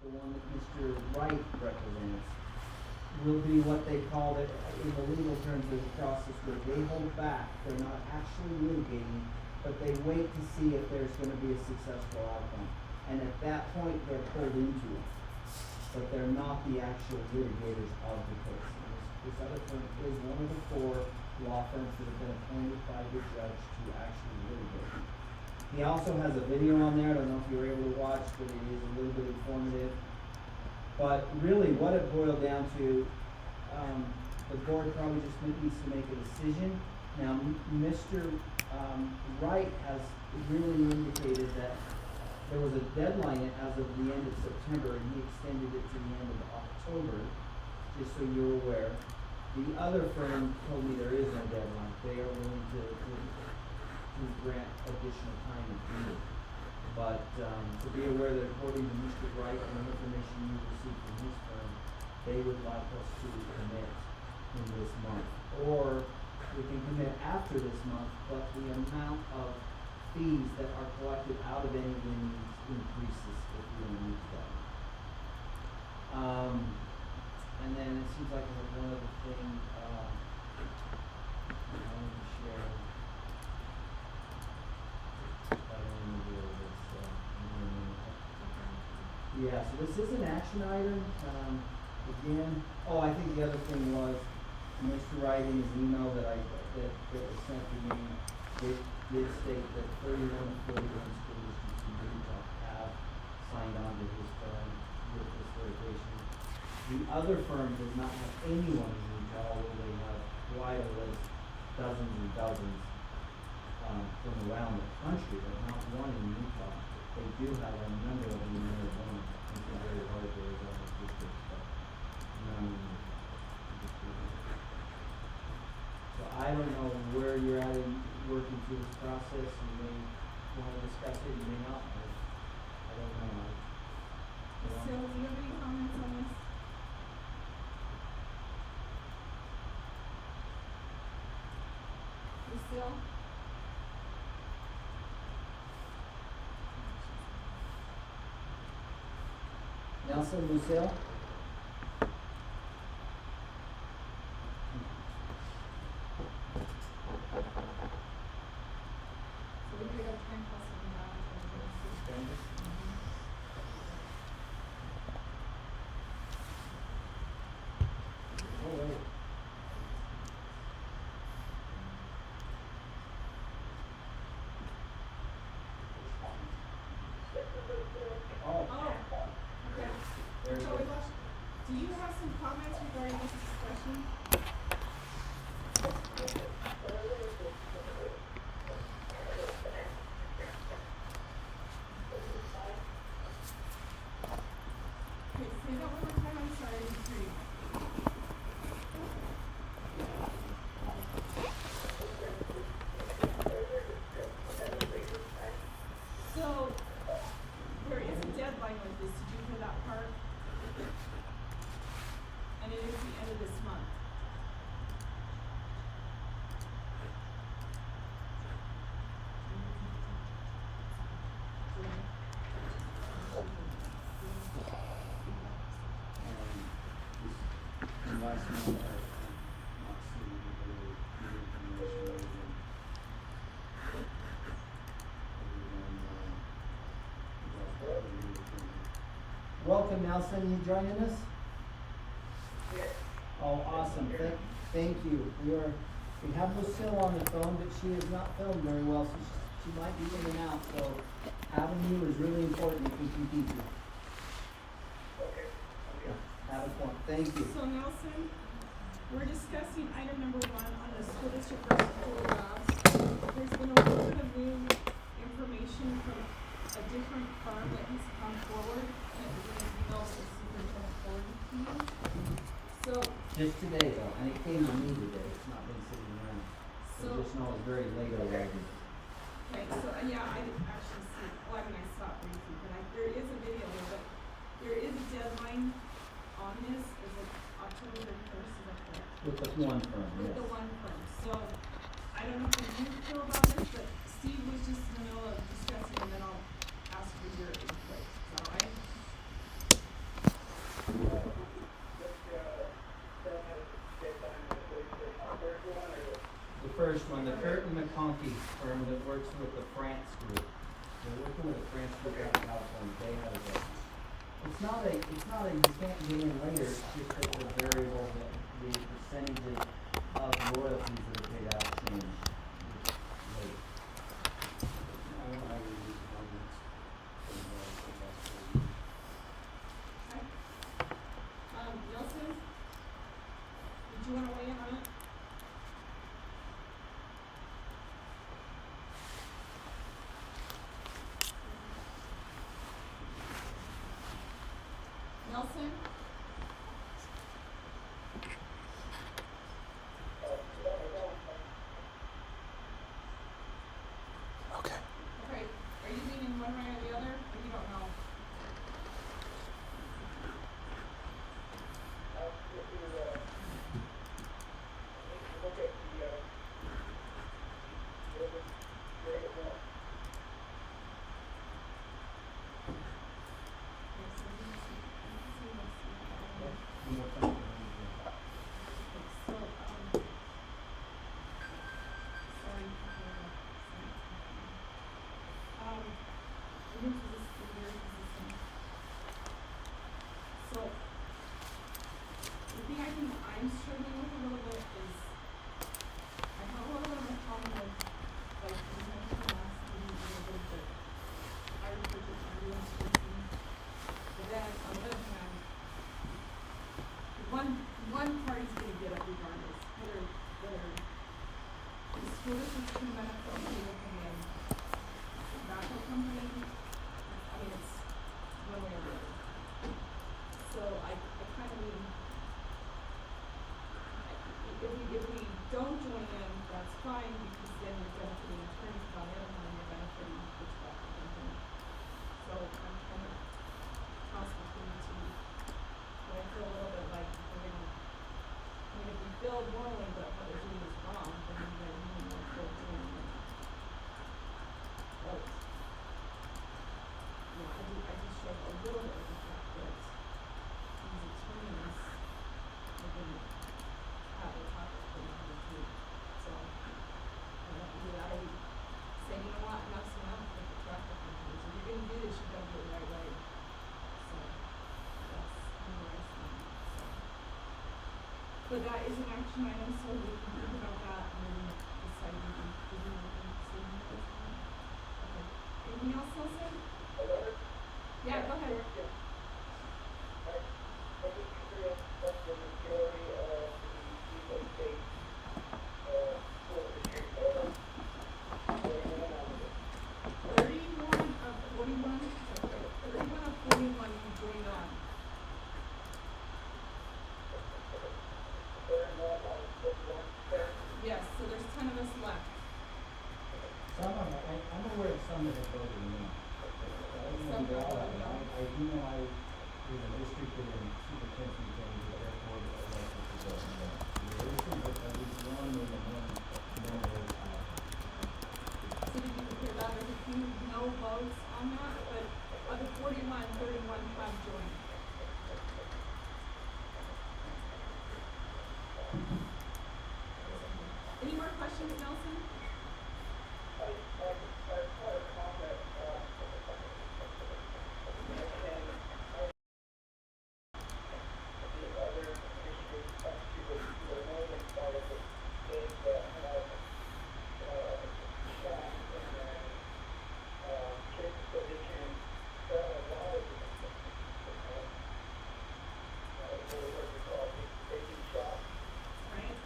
the one that Mr. Wright represents, will be what they call it, in the legal terms, there's a process where they hold back, they're not actually litigating, but they wait to see if there's gonna be a successful outcome. And at that point, they're pulled into it, but they're not the actual litigators of the case. And this other firm is one of the 4 law firms that have been appointed by the judge to actually litigate. He also has a video on there, I don't know if you were able to watch, but it is a little bit informative. But really, what it boiled down to, the board probably just needs to make a decision. Now, Mr. Wright has really indicated that there was a deadline as of the end of September, and he extended it to the end of October, just so you're aware. The other firm told me there is no deadline. They are willing to grant additional time if needed. But to be aware that according to Mr. Wright and the information you received from his firm, they would like us to commit in this month. Or we can commit after this month, but the amount of fees that are collected out of any liens increases if we don't use that. And then it seems like there's one other thing I wanted to share. Yeah, so this is an action item. Again, I think the other thing was Mr. Wright in his email that was sent to me did state that 31 of 41 school districts in Utah have signed on to his firm with this litigation. The other firm does not have anyone in Utah, although they have quite a list, dozens and dozens from around the country, but not one in Utah. They do have a number of them in Arizona. It's very hard to Arizona districts, but none in the So I don't know where you're at in working through this process. You may want to discuss it, you may not. I don't know. So, do you have any comments on this? Lucille? Nelson, Lucille? So we pick up 10 plus $1. Oh, wait. Oh, okay. There we So go. do you have some comments regarding this discussion? Okay, say that one more time, I'm sorry, I didn't hear you. So, there is a deadline with this, did you hear that part? And it is the end of this month. Last month, I not seeing any information. Welcome, Nelson. You joining us? Yes. Oh, awesome. Thank you. We have Lucille on the phone, but she is not filmed very well, so she might be in and out. So having you is really important if we can keep you. Okay. Have a point. Thank you. So Nelson, we're discussing item number 1 on the school district versus school jobs. There's been a little bit of new information from a different firm that has come forward, and it was an email that the superintendent forwarded to you. So, Just today, though, and it came to me today. It's not been sitting around. So- I just know it's very late already. okay, so, yeah, I didn't actually see, well, I mean, I saw it briefly, but there is a video there, but there is a deadline on this, is it October 31st, is that correct? With the one firm, With yes. the one firm, so, I don't know how you feel about this, but Steve was just in the middle of discussing, and then I'll ask for your input, is that all right? one, the Kurt and McConkey firm that works with the France group. They're working with the France group out in California, they have a, it's not a, you can't get in later, it's just that the variable, that the percentages of royalties that are paid out change later. I don't have any reason why that's. Okay. Nielson? Did you wanna weigh in on it? Nelson? Okay. Okay, are you leaning one way or the other, or you don't know? Look at the, One more time. So, the thing I think I'm struggling with a little bit is, I have a little bit of a problem with, like, you mentioned last meeting, a little bit that I refer to ambulance person, but then on the other hand, one party's gonna get it regardless, whether the school district's gonna benefit or they can in tobacco company, I mean, it's one way or the other. So I kind of mean, if we don't join in, that's fine, because then you're benefiting attorneys, but on the other hand, you're benefiting the tobacco company. So I'm kind of tossed between the two. But I feel a little bit like we're gonna, I mean, if we feel morally that what they're doing is wrong, then we might mean what they're doing is right. You know, I do struggle a little bit with the fact that these attorneys are gonna have a pocket for them too. So, I don't know, either that or we say, you know what, enough's enough with the traffic companies. If you're gonna do this, you gotta do it the right way. So, that's kind of where I stand, so. But that is an action item, so we can think about that and then decide if we do anything to see if there's one. Okay. Anything else, Nelson? Yeah, go ahead. Yes, so there's 10 of us left. Some of them, I'm aware of some that have voted no. I don't know if they all have, but I do know I was a district in superintendent and therefore elected to vote no. There is some, but at least one with a no vote out. So did you hear that? There's a few no votes on that, but of the 41, 31 have joined. Any more questions, Nelson? Right?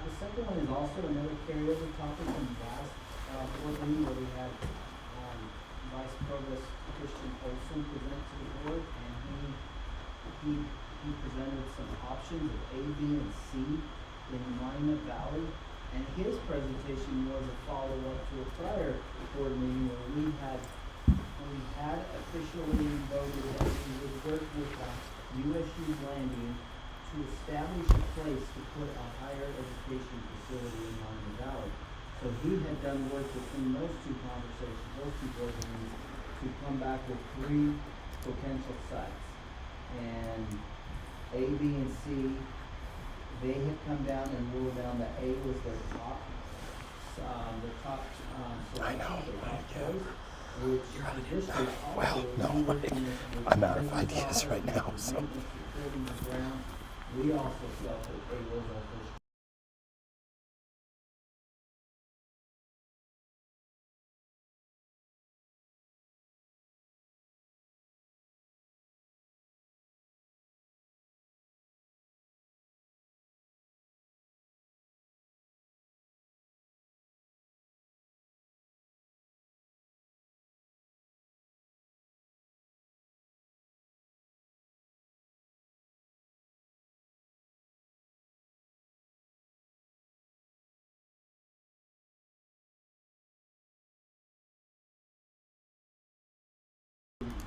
The second one is also another carryover topic from last, board meeting where we had, Vice Provost Christian Olson present to the board, and he presented some options of A, B, and C in Monument Valley. And his presentation was a follow-up to a prior board meeting where we had officially voted that we would work with USU's landing to establish a place to put a higher education facility in Monument Valley. So he had done work between those two conversations, those two board meetings, to come back with 3 potential sites. And A, B, and C, they had come down and ruled down that A was their top selection, their top choice, which the district also, I'm out of ideas right now, so. We also felt that A was our first.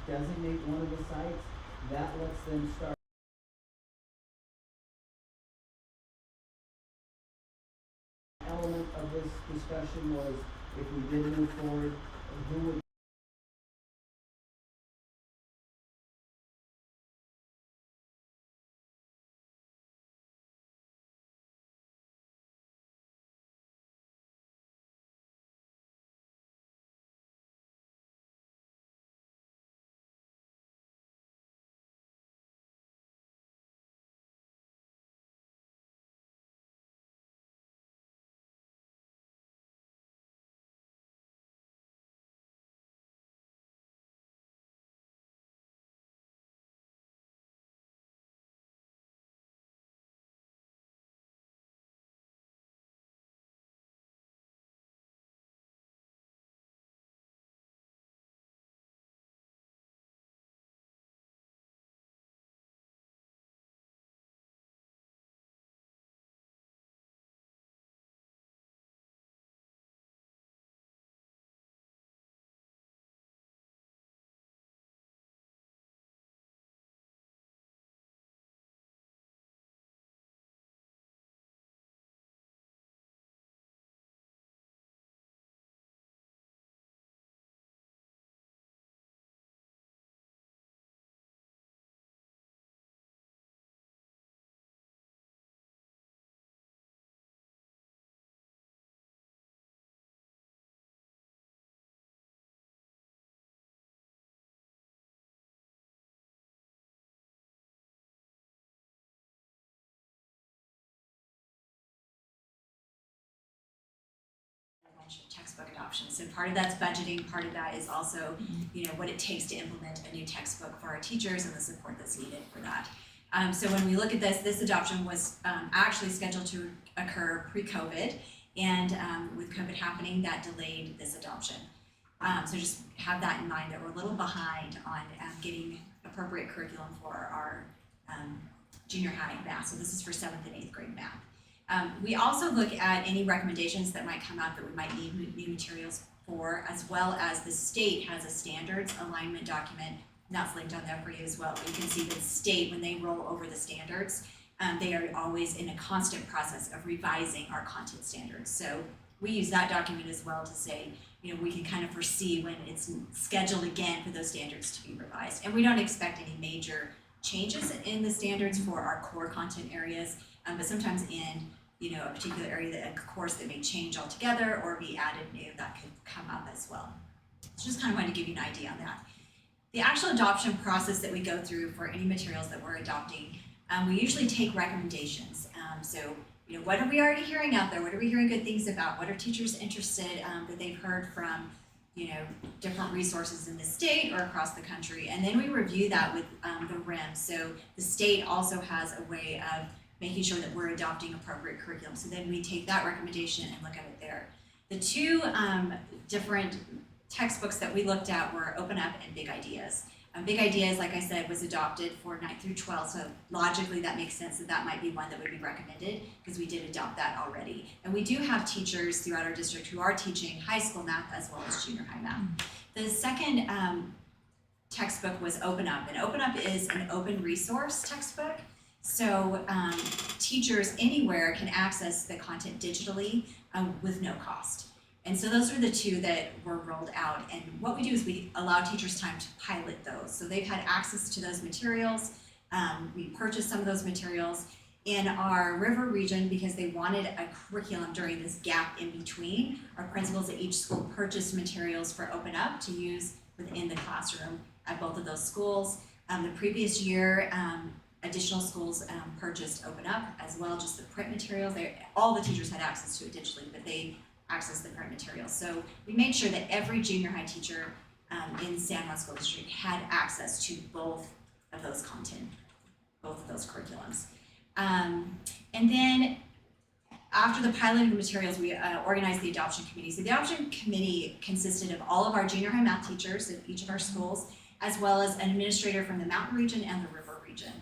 Designate one of the sites, that lets them start. Element of this discussion was if we did move forward, who would textbook adoption. So part of that's budgeting, part of that is also, what it takes to implement a new textbook for our teachers and the support that's needed for that. So when we look at this adoption was actually scheduled to occur pre-COVID, and with COVID happening, that delayed this adoption. So just have that in mind that we're a little behind on getting appropriate curriculum for our junior high math. So this is for 7th and 8th grade math. We also look at any recommendations that might come up that we might need new materials for, as well as the state has a standards alignment document, and that's linked on there for you as well. You can see the state, when they roll over the standards, they are always in a constant process of revising our content standards. So we use that document as well to say, we can kind of foresee when it's scheduled again for those standards to be revised. And we don't expect any major changes in the standards for our core content areas, but sometimes in a particular area, a course that may change altogether or be added new, that could come up as well. So just kind of wanted to give you an idea on that. The actual adoption process that we go through for any materials that we're adopting, we usually take recommendations. What are we already hearing out there? What are we hearing good things about? What are teachers interested that they've heard from different resources in the state or across the country? And then we review that with the RIM. So the state also has a way of making sure that we're adopting appropriate curriculum. So then we take that recommendation and look at it there. The two different textbooks that we looked at were Open Up and Big Ideas. Big Ideas, like I said, was adopted for 9th through 12th, so logically that makes sense that that might be one that would be recommended because we did adopt that already. And we do have teachers throughout our district who are teaching high school math as well as junior high math. The second textbook was Open Up, and Open Up is an open resource textbook. So teachers anywhere can access the content digitally with no cost. And so those are the two that were rolled out. And what we do is we allow teachers time to pilot those. So they've had access to those materials. We purchased some of those materials. In our river region, because they wanted a curriculum during this gap in between, our principals at each school purchased materials for Open Up to use within the classroom at both of those schools. The previous year, additional schools purchased Open Up as well, just the print materials. All the teachers had access to it digitally, but they access the print materials. So we made sure that every junior high teacher in San Juan School District had access to both of those content, both of those curriculums. And then after the piloting of the materials, we organized the adoption committee. So the adoption committee consisted of all of our junior high math teachers at each of our schools, as well as an administrator from the mountain region and the river region.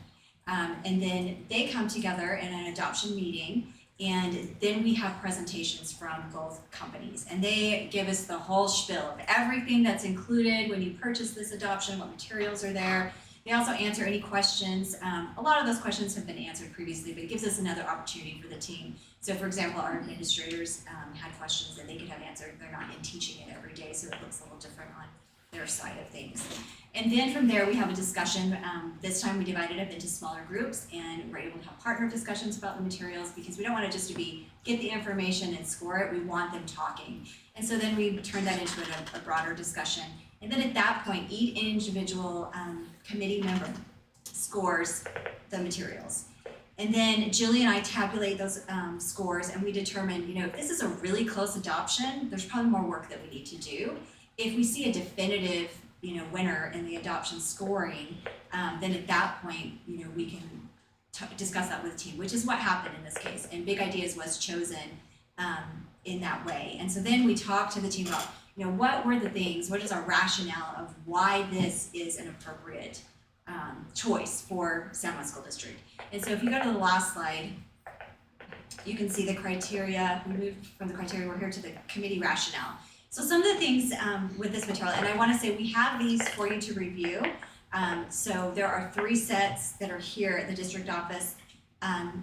And then they come together in an adoption meeting, and then we have presentations from both companies. And they give us the whole spiel of everything that's included when you purchase this adoption, what materials are there. They also answer any questions. A lot of those questions have been answered previously, but it gives us another opportunity for the team. So for example, our administrators had questions that they could have answered. They're not in teaching it every day, so it looks a little different on their side of things. And then from there, we have a discussion. This time we divided up into smaller groups, and we're able to have partner discussions about the materials because we don't want it just to be get the information and score it. We want them talking. And so then we turn that into a broader discussion. And then at that point, each individual committee member scores the materials. And then Julie and I tabulate those scores, and we determine, if this is a really close adoption, there's probably more work that we need to do. If we see a definitive, winner in the adoption scoring, then at that point, we can discuss that with the team, which is what happened in this case. And Big Ideas was chosen in that way. And so then we talked to the team about, what were the things, what is our rationale of why this is an appropriate choice for San Juan School District. And so if you go to the last slide, you can see the criteria. We moved from the criteria, we're here to the committee rationale. So some of the things with this material, and I want to say we have these for you to review. So there are 3 sets that are here at the district office.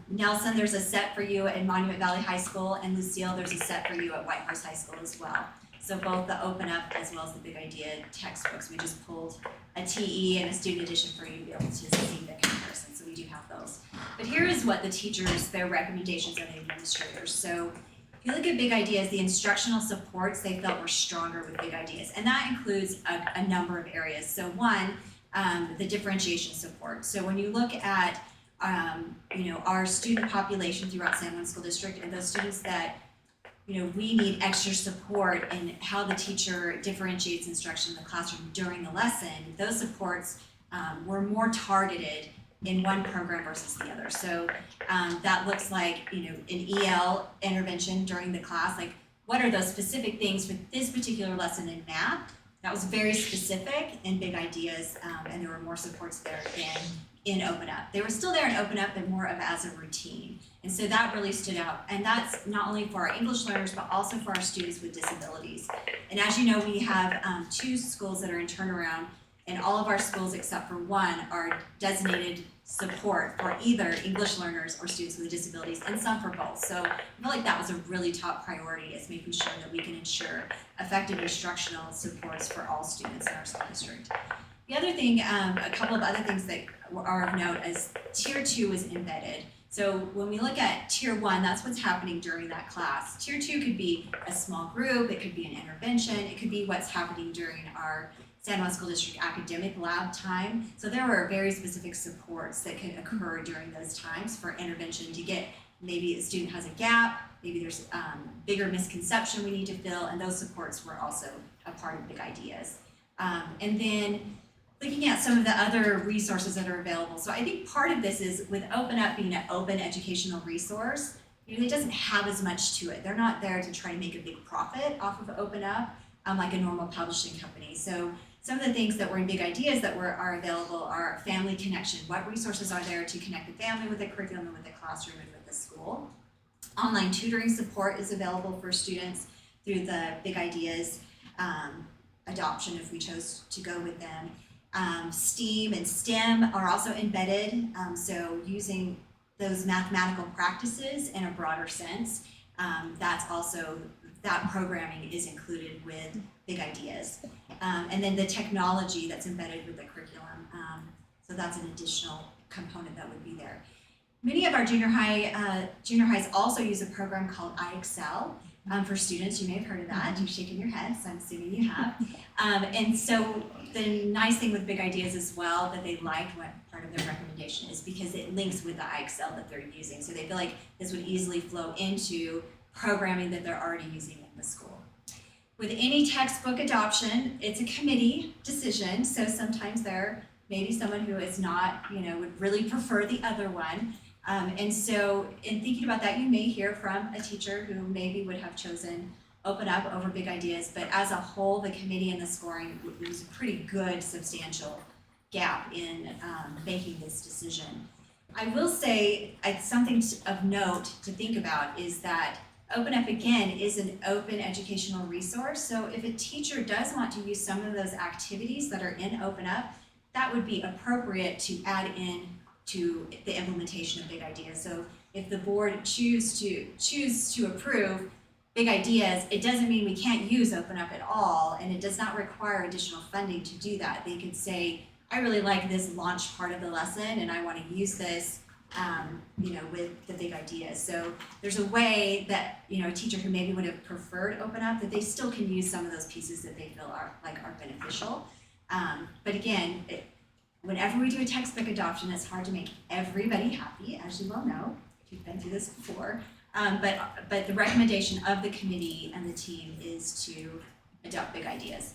Nelson, there's a set for you at Monument Valley High School, and Lucille, there's a set for you at White Horse High School as well. So both the Open Up as well as the Big Idea textbooks, we just pulled a TE and a student edition for you to be able to see the comparison. So we do have those. But here is what the teachers, their recommendations and the administrators. So if you look at Big Ideas, the instructional supports they felt were stronger with Big Ideas, and that includes a number of areas. So one, the differentiation support. So when you look at our student population throughout San Juan School District and those students that we need extra support in how the teacher differentiates instruction in the classroom during the lesson, those supports were more targeted in one program versus the other. So that looks like, an EL intervention during the class, like what are those specific things for this particular lesson in math? That was very specific in Big Ideas, and there were more supports there than in Open Up. They were still there in Open Up, but more of as a routine. And so that really stood out. And that's not only for our English learners, but also for our students with disabilities. And as you know, we have 2 schools that are in turnaround, and all of our schools except for one are designated support for either English learners or students with disabilities, and some for both. So I feel like that was a really top priority, is making sure that we can ensure effective instructional supports for all students in our school district. The other thing, a couple of other things that are of note is Tier 2 is embedded. So when we look at Tier 1, that's what's happening during that class. Tier 2 could be a small group, it could be an intervention, it could be what's happening during our San Juan School District academic lab time. So there were very specific supports that could occur during those times for intervention to get, maybe a student has a gap, maybe there's bigger misconception we need to fill, and those supports were also a part of Big Ideas. And then looking at some of the other resources that are available. So I think part of this is with Open Up being an open educational resource, it doesn't have as much to it. They're not there to try to make a big profit off of Open Up, like a normal publishing company. So some of the things that were in Big Ideas that are available are family connection. What resources are there to connect the family with the curriculum and with the classroom and with the school? Online tutoring support is available for students through the Big Ideas adoption if we chose to go with them. STEAM and STEM are also embedded, so using those mathematical practices in a broader sense, that programming is included with Big Ideas. And then the technology that's embedded with the curriculum, so that's an additional component that would be there. Many of our junior highs also use a program called iExcel for students. You may have heard of that. You're shaking your head, so I'm assuming you have. And so the nice thing with Big Ideas as well that they liked, what part of their recommendation is because it links with the iExcel that they're using. So they feel like this would easily flow into programming that they're already using in the school. With any textbook adoption, it's a committee decision. So sometimes there may be someone who is not, would really prefer the other one. And so in thinking about that, you may hear from a teacher who maybe would have chosen Open Up over Big Ideas, but as a whole, the committee and the scoring was a pretty good, substantial gap in making this decision. I will say something of note to think about is that Open Up, again, is an open educational resource. So if a teacher does want to use some of those activities that are in Open Up, that would be appropriate to add in to the implementation of Big Ideas. So if the board choose to approve Big Ideas, it doesn't mean we can't use Open Up at all, and it does not require additional funding to do that. They could say, I really like this launch part of the lesson, and I want to use this, with the Big Ideas. So there's a way that, a teacher who maybe would have preferred Open Up, that they still can use some of those pieces that they feel are beneficial. But again, whenever we do a textbook adoption, it's hard to make everybody happy, as you well know, if you've been through this before. But the recommendation of the committee and the team is to adopt Big Ideas.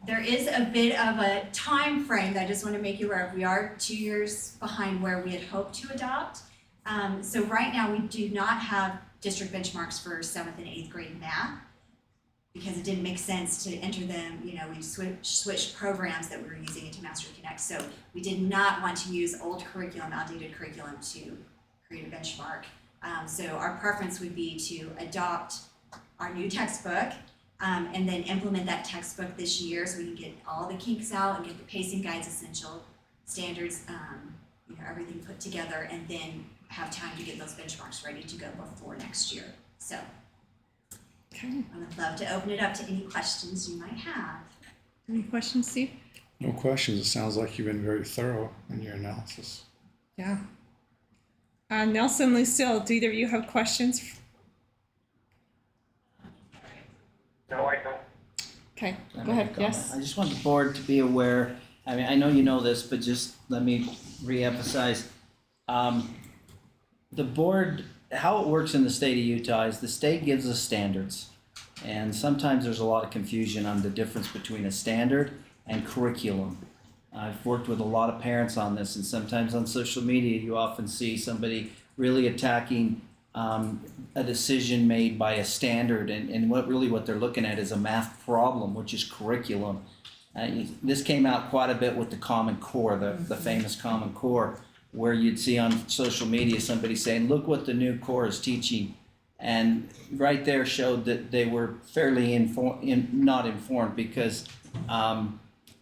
There is a bit of a time frame that I just want to make you aware of. We are 2 years behind where we had hoped to adopt. So right now we do not have district benchmarks for 7th and 8th grade math because it didn't make sense to enter them. We switched programs that we were using into Mastery Connect. So we did not want to use old curriculum, outdated curriculum to create a benchmark. So our preference would be to adopt our new textbook and then implement that textbook this year so we can get all the kinks out and get the pacing guides, essential standards, everything put together, and then have time to get those benchmarks ready to go before next year. So Okay. I would love to open it up to any questions you might have. Any questions, Steve? No questions. It sounds like you've been very thorough in your analysis. Yeah. Nelson, Lucille, do either of you have questions? No, I don't. Okay, Can I go make a ahead. comment? Yes. I just want the board to be aware, I mean, I know you know this, but just let me reemphasize. The board, how it works in the state of Utah is the state gives us standards. And sometimes there's a lot of confusion on the difference between a standard and curriculum. I've worked with a lot of parents on this, and sometimes on social media you often see somebody really attacking a decision made by a standard, and what they're looking at is a math problem, which is curriculum. This came out quite a bit with the Common Core, the famous Common Core, where you'd see on social media somebody saying, look what the new core is teaching. And right there showed that they were fairly not informed, because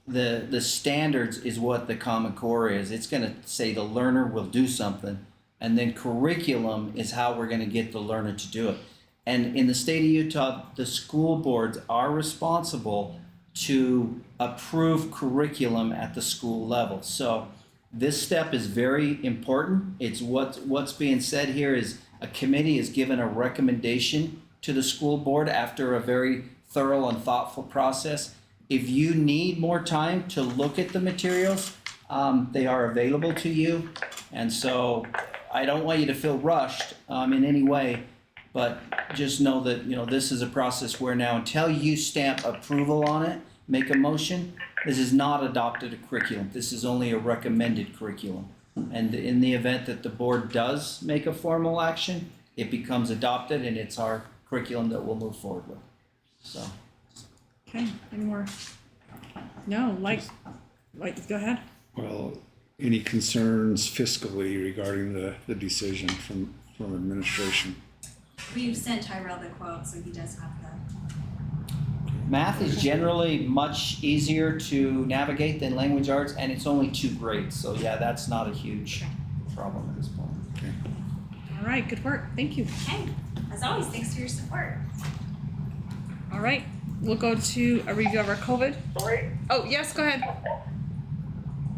the standards is what the Common Core is. It's going to say the learner will do something, and then curriculum is how we're going to get the learner to do it. And in the state of Utah, the school boards are responsible to approve curriculum at the school level. So this step is very important. It's what's being said here is a committee is given a recommendation to the school board after a very thorough and thoughtful process. If you need more time to look at the materials, they are available to you. And so I don't want you to feel rushed in any way, but just know that this is a process where now until you stamp approval on it, make a motion, This is not adopted a curriculum. This is only a recommended curriculum. And in the event that the board does make a formal action, it becomes adopted and it's our curriculum that we'll move forward with. So, Okay, any more? No, go ahead. Well, any concerns fiscally regarding the decision from administration? We've sent Tyrell the quote, so he does have the. math is generally much easier to navigate than language arts, and it's only 2 grades. So yeah, that's not a huge problem at this point. Okay. All right, good work. Thank you. Okay, as always, thanks for your support. All right, we'll go to a review of our COVID. Sorry, Oh, yes, go ahead.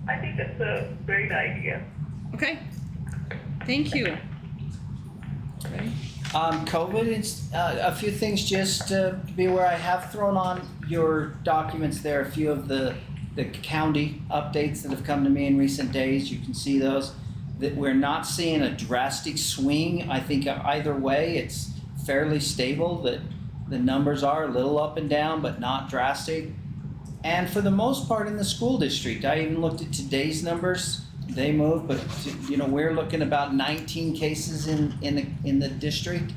I think it's a great idea. Okay. Thank you. Ready? COVID, it's a few things just to be aware. I have thrown on your documents there a few of the county updates that have come to me in recent days. You can see those. That we're not seeing a drastic swing. I think either way, it's fairly stable. That the numbers are a little up and down, but not drastic. And for the most part in the school district, I even looked at today's numbers. They moved, but we're looking about 19 cases in the district,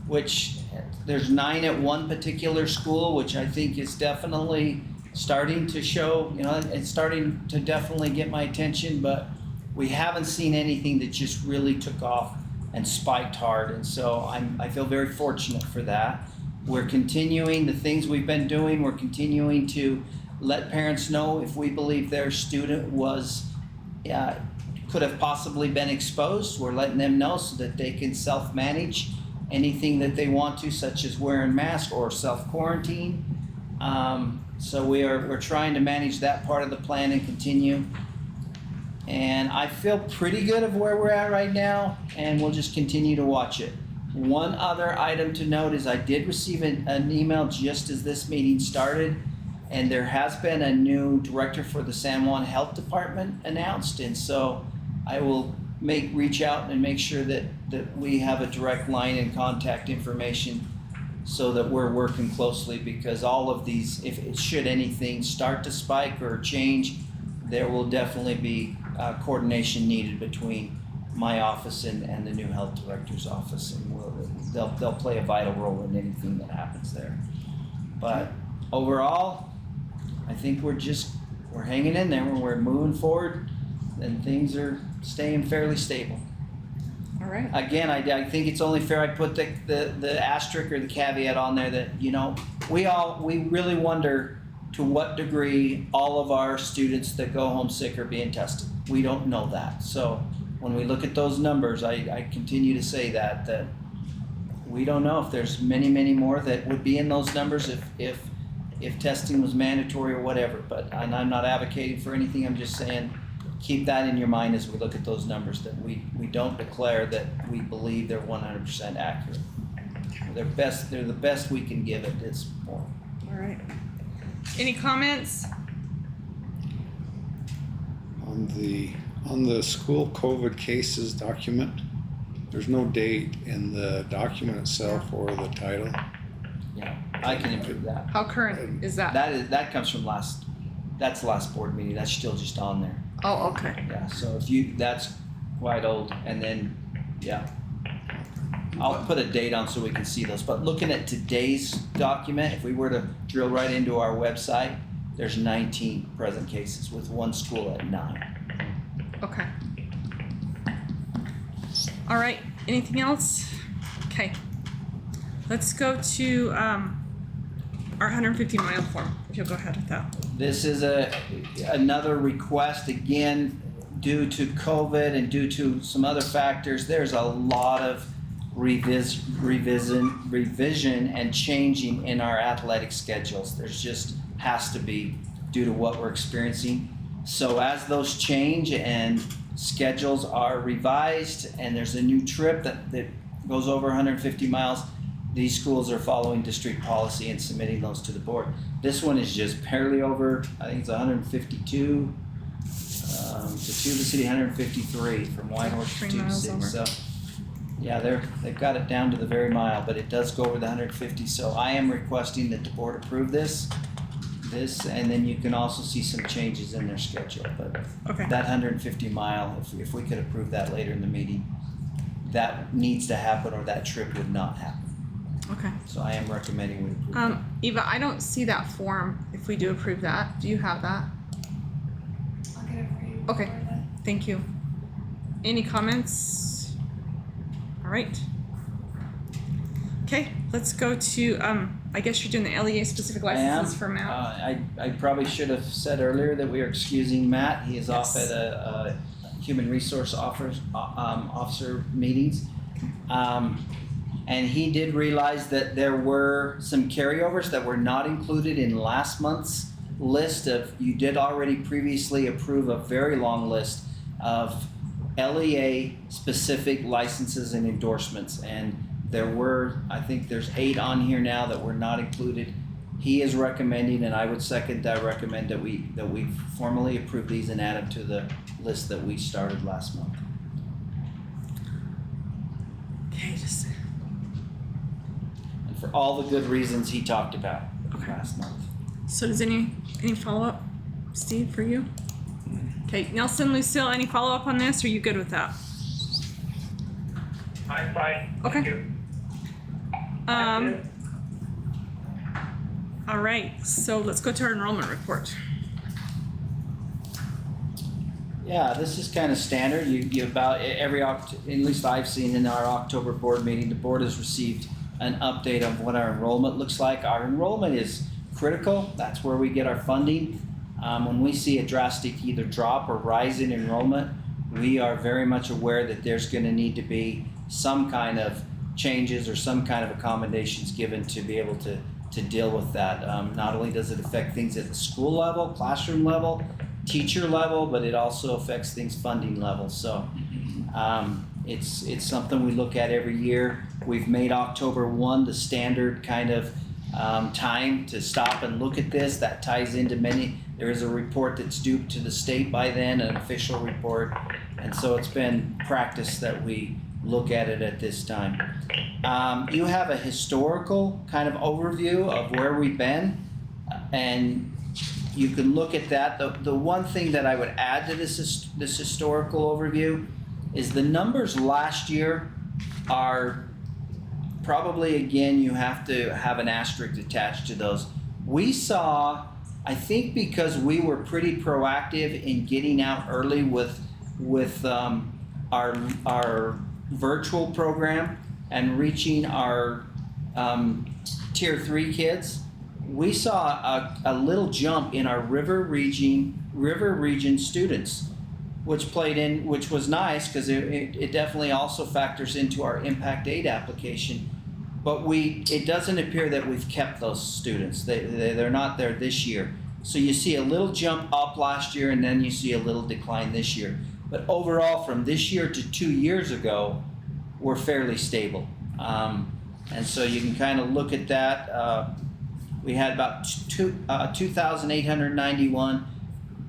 which there's 9 at one particular school, which I think is definitely starting to show, it's starting to definitely get my attention, but we haven't seen anything that just really took off and spiked hard. And so I feel very fortunate for that. We're continuing the things we've been doing. We're continuing to let parents know if we believe their student could have possibly been exposed. We're letting them know so that they can self-manage anything that they want to, such as wearing masks or self-quarantine. So we're trying to manage that part of the plan and continue. And I feel pretty good of where we're at right now, and we'll just continue to watch it. One other item to note is I did receive an email just as this meeting started, and there has been a new director for the San Juan Health Department announced, and so I will reach out and make sure that we have a direct line and contact information so that we're working closely, because all of these, should anything start to spike or change, there will definitely be coordination needed between my office and the new health director's office, and they'll play a vital role in anything that happens there. But overall, I think we're hanging in there. We're moving forward, and things are staying fairly stable. All right. Again, I think it's only fair I put the asterisk or the caveat on there that we really wonder to what degree all of our students that go home sick are being tested. We don't know that. So when we look at those numbers, I continue to say that we don't know if there's many more that would be in those numbers if testing was mandatory or whatever. And I'm not advocating for anything. I'm just saying keep that in your mind as we look at those numbers, that we don't declare that we believe they're 100% accurate. They're the best we can give at this point. All right. Any comments? On the school COVID cases document, there's no date in the document itself or the title. Yeah, I can improve that. How current is that? That comes from that's the last board meeting. That's still just on there. Oh, okay. Yeah, so that's quite old. And then, yeah, I'll put a date on so we can see those. But looking at today's document, if we were to drill right into our website, there's 19 present cases with one school at 9. Okay. All right. Anything else? Okay. Let's go to our 150-mile form. If you'll go ahead with that. This is another request, again, due to COVID and due to some other factors. There's a lot of revision and changing in our athletic schedules. There's just has to be, due to what we're experiencing. So as those change and schedules are revised and there's a new trip that goes over 150 miles, these schools are following district policy and submitting those to the board. This one is just barely over, I think it's 152 to Tuba City, 153 from Whitehorse to 3 Tuba miles City. over. So yeah, they've got it down to the very mile, but it does go over the 150. So I am requesting that the board approve this. this, and then you can also see some changes in their schedule, but Okay. that 150 mile, if we could approve that later in the meeting, that needs to happen or that trip would not happen. Okay. So I am recommending we approve that. Eva, I don't see that form if we do approve that. Do you have that? I'll get it for you. Okay. before then. Thank you. Any comments? All right. Okay, let's go to, I guess you're doing the LEA specific licenses for Matt. I probably should have said earlier that we are excusing Matt. He is off Yes. at a human resource officer meetings. And he did realize that there were some carryovers that were not included in last month's list of, you did already previously approve a very long list of LEA specific licenses and endorsements. And there were, I think there's 8 on here now that were not included. He is recommending, and I would recommend that we formally approve these and add them to the list that we started last month. Okay, just, And for all the good reasons he talked about Okay. last month. so does any follow-up, Steve, for you? Okay, Nelson, Lucille, any follow-up on this? Or are you good with that? I'm fine. Okay. Thank you. All right, so let's go to our enrollment report. Yeah, this is kind of standard. You about at least I've seen in our October board meeting, the board has received an update of what our enrollment looks like. Our enrollment is critical. That's where we get our funding. When we see a drastic either drop or rise in enrollment, we are very much aware that there's going to need to be some kind of changes or some kind of accommodations given to be able to deal with that. Not only does it affect things at the school level, classroom level, teacher level, but it also affects things funding level. So it's something we look at every year. We've made October 1 the standard kind of time to stop and look at this. That ties into many. There is a report that's due to the state by then, an official report, and so it's been practice that we look at it at this time. You have a historical kind of overview of where we've been, and you can look at that. The one thing that I would add to this historical overview is the numbers last year are probably, again, you have to have an asterisk attached to those. We saw, I think because we were pretty proactive in getting out early with our virtual program and reaching our tier 3 kids, we saw a little jump in our river region students, which was nice because it definitely also factors into our Impact 8 application. But it doesn't appear that we've kept those students. They're not there this year. So you see a little jump up last year and then you see a little decline this year. But overall, from this year to 2 years ago, we're fairly stable. And so you can kind of look at that. We had about 2,891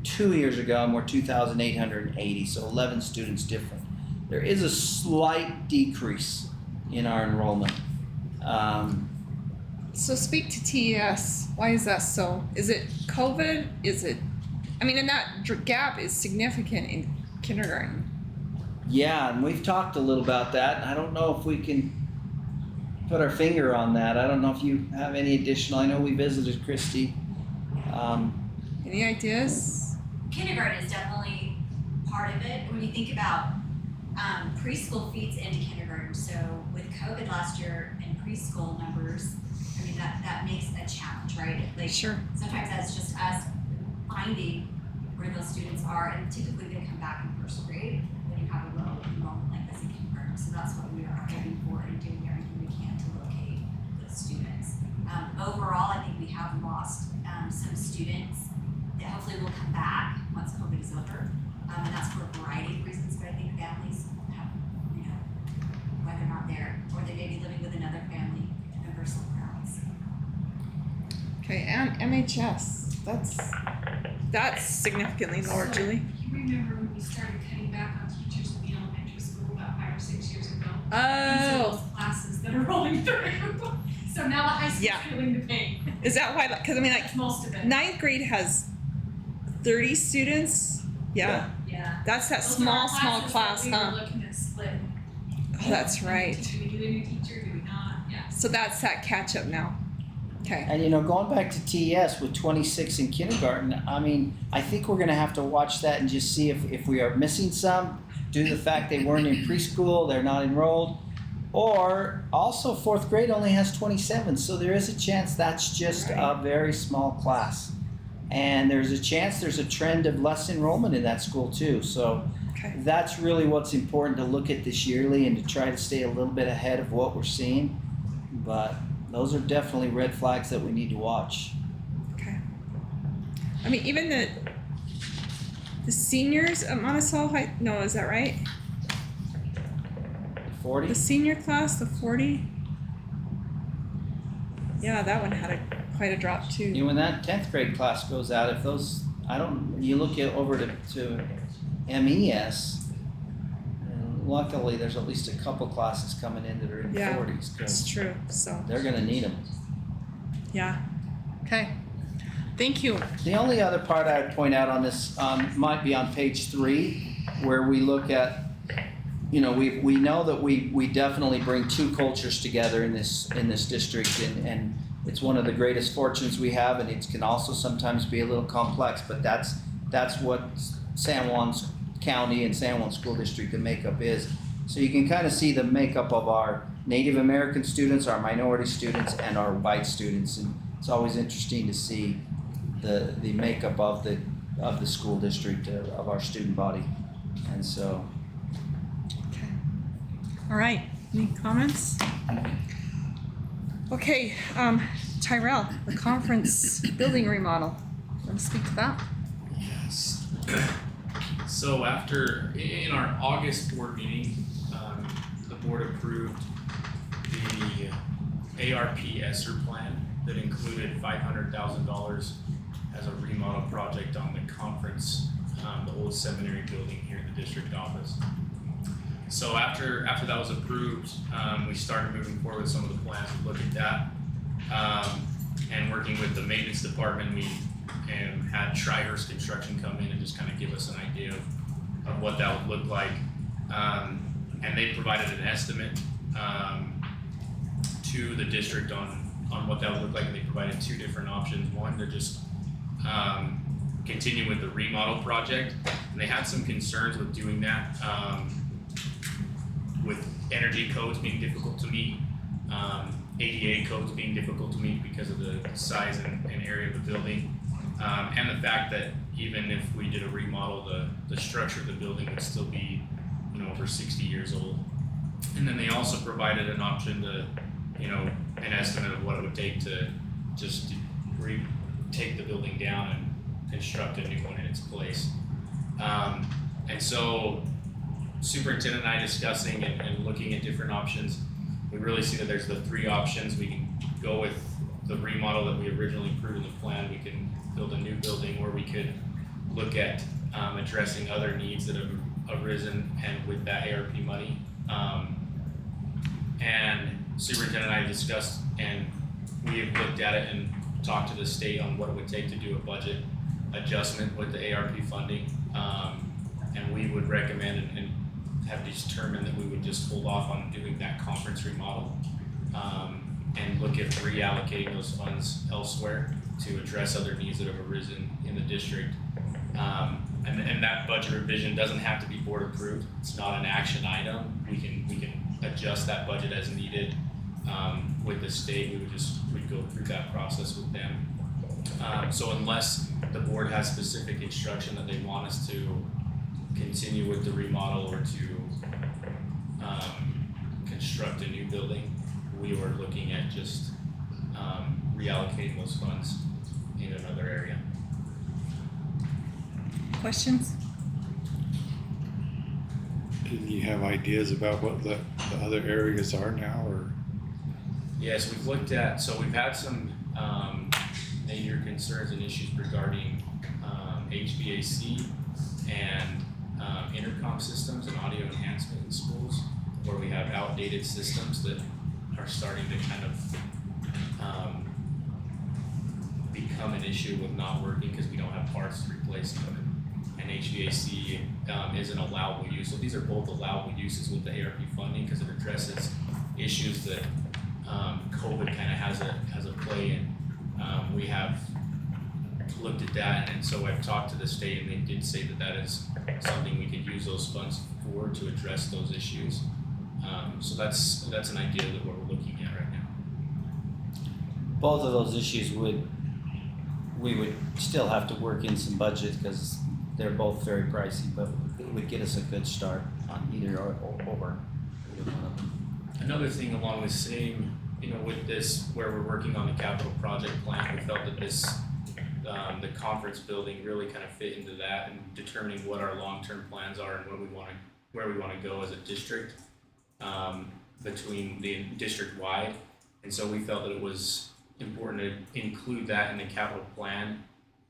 2 years ago, and we're 2,880, so 11 students different. There is a slight decrease in our enrollment. So speak to TES. Why is that so? Is it COVID? And that gap is significant in kindergarten. Yeah, and we've talked a little about that. I don't know if we can put our finger on that. I don't know if you have any additional. I know we visited Christy. Any ideas? Kindergarten is definitely part of it. When you think about preschool feeds into kindergarten, so with COVID last year and preschool numbers, I mean that makes a challenge, right? Like Sure. sometimes that's just us finding where those students are, and typically they come back in first grade when you have a low enrollment like this in kindergarten. So that's what we are hoping for and doing everything we can to locate those students. Overall, I think we have lost some students that hopefully will come back once COVID is over, and that's for a variety of reasons. But I think families have, whether or not they're, or they may be living with another family member somewhere else. Okay, and MHS. That's significantly lower, Julie. You remember when we started cutting back on teachers in the elementary school about 5 or 6 years ago? These are Oh. those classes that are rolling through. So now the high school's Yeah. feeling the pain. Is that why, cause I mean, like, That's most of it. ninth grade has 30 students, yeah, Yeah. that's that Those are small, our small classes class, that we huh? were looking at splitting. Oh, that's right, Do we do a new teacher, do we not? Yeah. so that's that catch up now, okay, And going back to TES with 26 in kindergarten, I mean, I think we're gonna have to watch that and just see if we are missing some due to the fact they weren't in preschool, they're not enrolled. Or also 4th grade only has 27, so there is a chance that's just a very small class. And there's a chance there's a trend of less enrollment in that school too. So okay, that's really what's important to look at this yearly and to try to stay a little bit ahead of what we're seeing. But those are definitely red flags that we need to watch. okay. I mean, even the seniors at Monticello High, no, is that right? 40? The senior class, the 40? Yeah, that one had quite a drop too. When that 10th grade class goes out, if those, you look at over to MES, luckily there's at least a couple classes coming in that are in Yeah, 40s. 'cause It's true, so, they're gonna need them. yeah, okay, thank you. The only other part I would point out on this might be on page 3, where we look at, we know that we definitely bring two cultures together in this district, and it's one of the greatest fortunes we have, and it can also sometimes be a little complex, but that's what San Juan's County and San Juan School District, the makeup is. So you can kind of see the makeup of our Native American students, our minority students, and our white students, and it's always interesting to see the makeup of the school district, of our student body. And so, Okay. All right, any comments? Okay, Tyrell, the conference building remodel, want to speak to that? Yes. So in our August board meeting, the board approved the ARP ESSER plan that included $500,000 as a remodel project on the conference, the old seminary building here in the district office. So after that was approved, we started moving forward with some of the plans to look at that. And working with the maintenance department, we had Trihurst Construction come in and just kind of give us an idea of what that would look like. And they provided an estimate to the district on what that would look like, and they provided two different options. One, to just continue with the remodel project, and they had some concerns with doing that, with energy codes being difficult to meet, ADA codes being difficult to meet because of the size and area of the building, and the fact that even if we did a remodel, the structure of the building would still be, over 60 years old. And then they also provided an option to, an estimate of what it would take to just take the building down and construct a new one in its place. And so Superintendent and I discussing and looking at different options, we really see that there's the three options. We can go with the remodel that we originally approved in the plan. We can build a new building, or we could look at addressing other needs that have arisen and with that ARP money. And Superintendent and I discussed, and we have looked at it and talked to the state on what it would take to do a budget adjustment with the ARP funding. And we would recommend and have determined that we would just hold off on doing that conference remodel, and look at reallocating those funds elsewhere to address other needs that have arisen in the district. And that budget revision doesn't have to be board approved. It's not an action item. We can adjust that budget as needed. With the state, we'd go through that process with them. So unless the board has specific instruction that they want us to continue with the remodel or to construct a new building, we were looking at just reallocating those funds in another area. Questions? Do you have ideas about what the other areas are now, or? Yes, we've had some major concerns and issues regarding HVAC and intercom systems and audio enhancement in schools, where we have outdated systems that are starting to kind of become an issue with not working because we don't have parts to replace them, and HVAC isn't allowable use. So these are both allowable uses with the ARP funding because it addresses issues that COVID kind of has a play in. We have looked at that, and so I've talked to the state, and they did say that that is something we could use those funds for to address those issues. So that's an idea that we're looking at right now. Both of those issues we would still have to work in some budget because they're both very pricey, but it would get us a good start on either or either one of them. Another thing along the same, with this, where we're working on the capital project plan, we felt that this, the conference building really kind of fit into that and determining what our long-term plans are and where we want to go as a district, between the district-wide. And so we felt that it was important to include that in the capital plan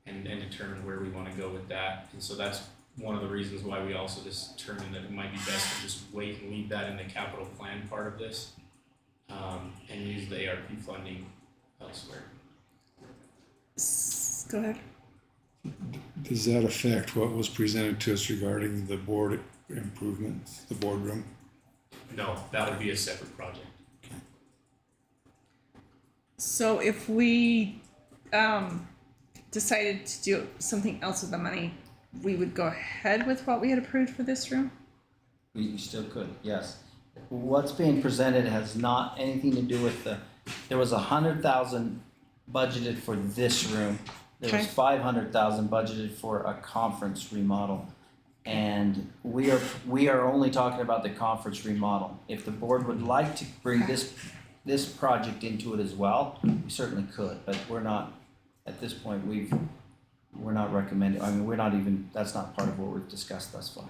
and determine where we want to go with that. And so that's one of the reasons why we also just determined that it might be best to just wait and leave that in the capital plan part of this, and use the ARP funding elsewhere. Go ahead. Does that affect what was presented to us regarding the board improvements, the boardroom? No, that would be a separate project. So if we decided to do something else with the money, we would go ahead with what we had approved for this room? We still could, yes. What's being presented has not anything to do with there was 100,000 budgeted for this room. There was Okay. 500,000 budgeted for a conference remodel. And we are only talking about the conference remodel. If the board would like to bring this project into it as well, we certainly could, but we're not, at this point, we're not recommending, that's not part of what we've discussed thus far.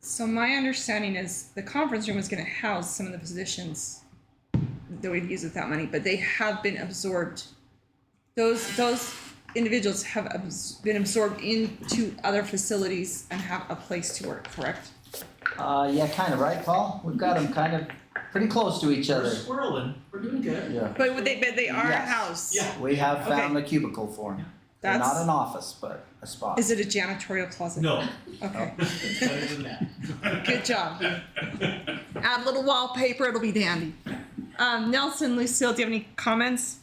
So my understanding is the conference room is gonna house some of the positions that we've used with that money, but they have been absorbed. Those individuals have been absorbed into other facilities and have a place to work, correct? Yeah, kind of, right, Paul? We've got them kind of pretty close to each other. We're swirling. We're doing good. Yeah. But they are a Yes. house. Yeah. We have found Okay. a cubicle for them. They're not an office, but a spot. Is it a janitorial closet? No. Okay, It's better than that. good job. Add a little wallpaper, it'll be dandy. Nelson, Lucille, do you have any comments?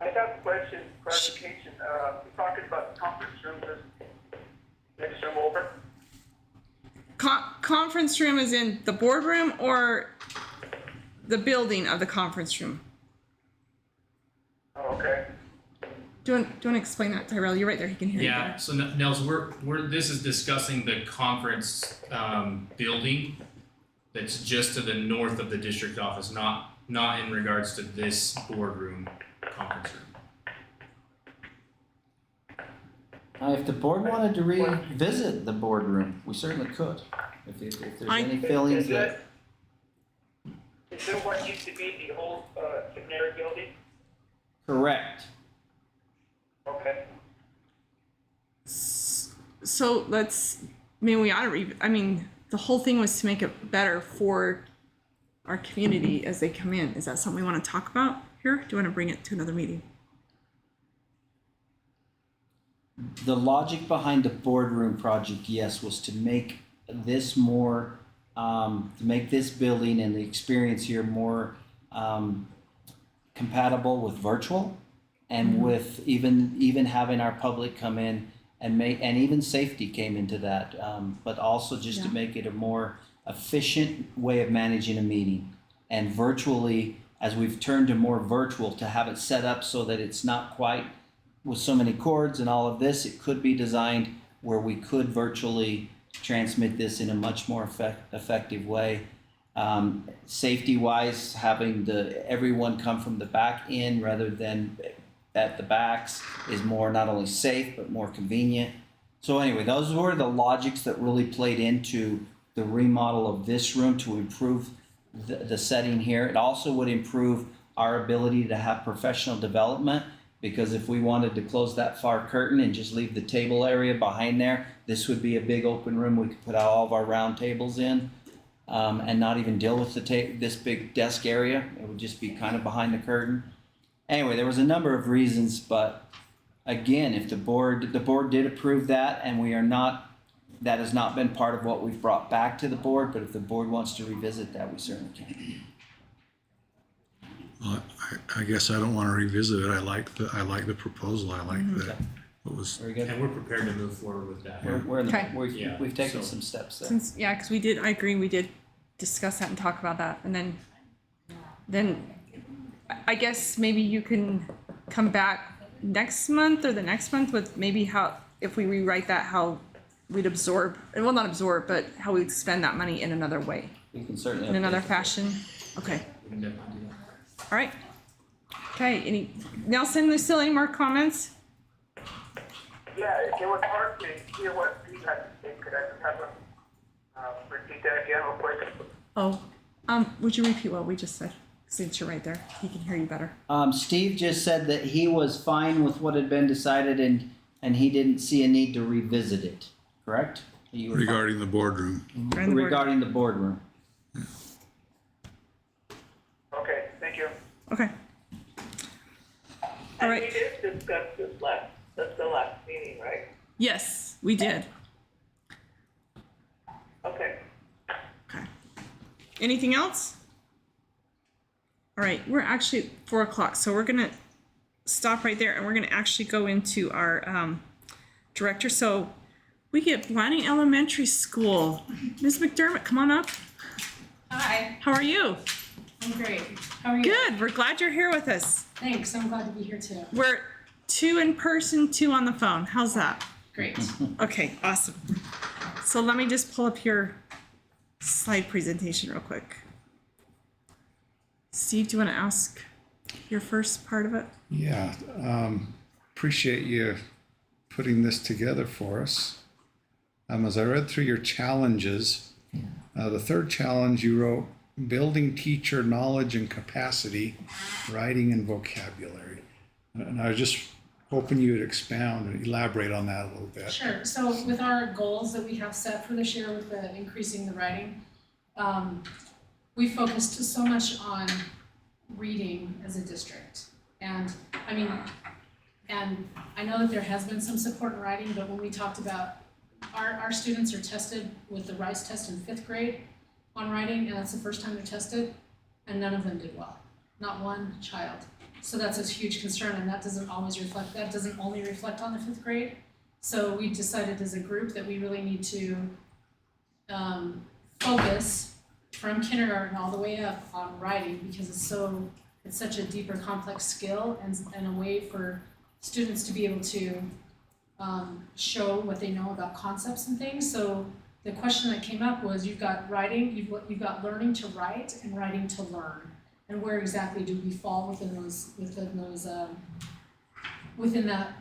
I have a question, clarification. We're talking about conference rooms, next room over. Conference room is in the boardroom or the building of the conference room? Oh, okay. Do you want to explain that, Tyrell? You're right there, he can hear you Yeah, better. so Nels, this is discussing the conference, building that's just to the north of the district office, not in regards to this boardroom conference room. If the board wanted to revisit the boardroom, we certainly could. If there's any feelings that. Is there what used to be the old seminary building? Correct. Okay. So we ought to the whole thing was to make it better for our community as they come in. Is that something we want to talk about here? Do you want to bring it to another meeting? The logic behind the boardroom project, yes, was to make this more, to make this building and the experience here more compatible with virtual and with even having our public come in and even safety came into that, but also just to make it a more efficient way of managing a meeting. And virtually, as we've turned to more virtual, to have it set up so that it's not quite with so many cords and all of this, it could be designed where we could virtually transmit this in a much more effective way. Safety wise, having everyone come from the back in rather than at the backs is more not only safe but more convenient. So anyway, those were the logics that really played into the remodel of this room to improve the setting here. It also would improve our ability to have professional development, because if we wanted to close that far curtain and just leave the table area behind there, this would be a big open room we could put all of our round tables in, and not even deal with this big desk area. It would just be kind of behind the curtain. Anyway, there was a number of reasons, but again, if the board did approve that, and that has not been part of what we've brought back to the board, but if the board wants to revisit that, we certainly can. Well, I guess I don't want to revisit it. I like the proposal. I like that. What was, Very good. And we're prepared to move forward with that. We're in Okay. we've taken so- some steps there. Since, yeah, because I agree, we did discuss that and talk about that, and then I guess maybe you can come back next month or the next month with maybe how, if we rewrite that, how we'd absorb, well, not absorb, but how we'd spend that money in another way, We can certainly. in another update. fashion. Okay, We can definitely do that. all right. Okay, Nelson, there's still any more comments? Yeah, it was hard to hear what Steve had to say. Could I just have him repeat that again real quick? Oh, would you repeat what we just said? Since you're right there, he can hear you better. Steve just said that he was fine with what had been decided and he didn't see a need to revisit it, correct? You were fine. regarding the boardroom. Regarding the boardroom. Okay, thank you. Okay. All And right. we did discuss this that's the last meeting, right? Yes, we did. Okay. Okay. Anything else? All right, we're actually at 4 o'clock, so we're gonna stop right there and we're gonna actually go into our director. So we get Blaney Elementary School. Ms. McDermott, come on up. Hi, How are you? I'm great. How are you? Good, we're glad you're here with us. Thanks, I'm glad to be here too. We're 2 in person, 2 on the phone. How's that? Great. Okay, awesome. So let me just pull up your slide presentation real quick. Steve, do you want to ask your first part of it? Yeah, appreciate you putting this together for us. As I read through your challenges, the third challenge you wrote, building teacher knowledge and capacity, writing and vocabulary. And I was just hoping you would expound and elaborate on that a little bit. Sure, so with our goals that we have set for this year with the increasing the writing, we focused so much on reading as a district. And I know that there has been some support in writing, but when we talked about our students are tested with the RICE test in 5th grade on writing, and that's the first time they're tested, and none of them did well, not one child. So that's a huge concern, and that doesn't only reflect on the 5th grade. So we decided as a group that we really need to focus from kindergarten all the way up on writing, because it's such a deeper, complex skill and a way for students to be able to show what they know about concepts and things. So the question that came up was, you've got writing, you've got learning to write and writing to learn, and where exactly do we fall within that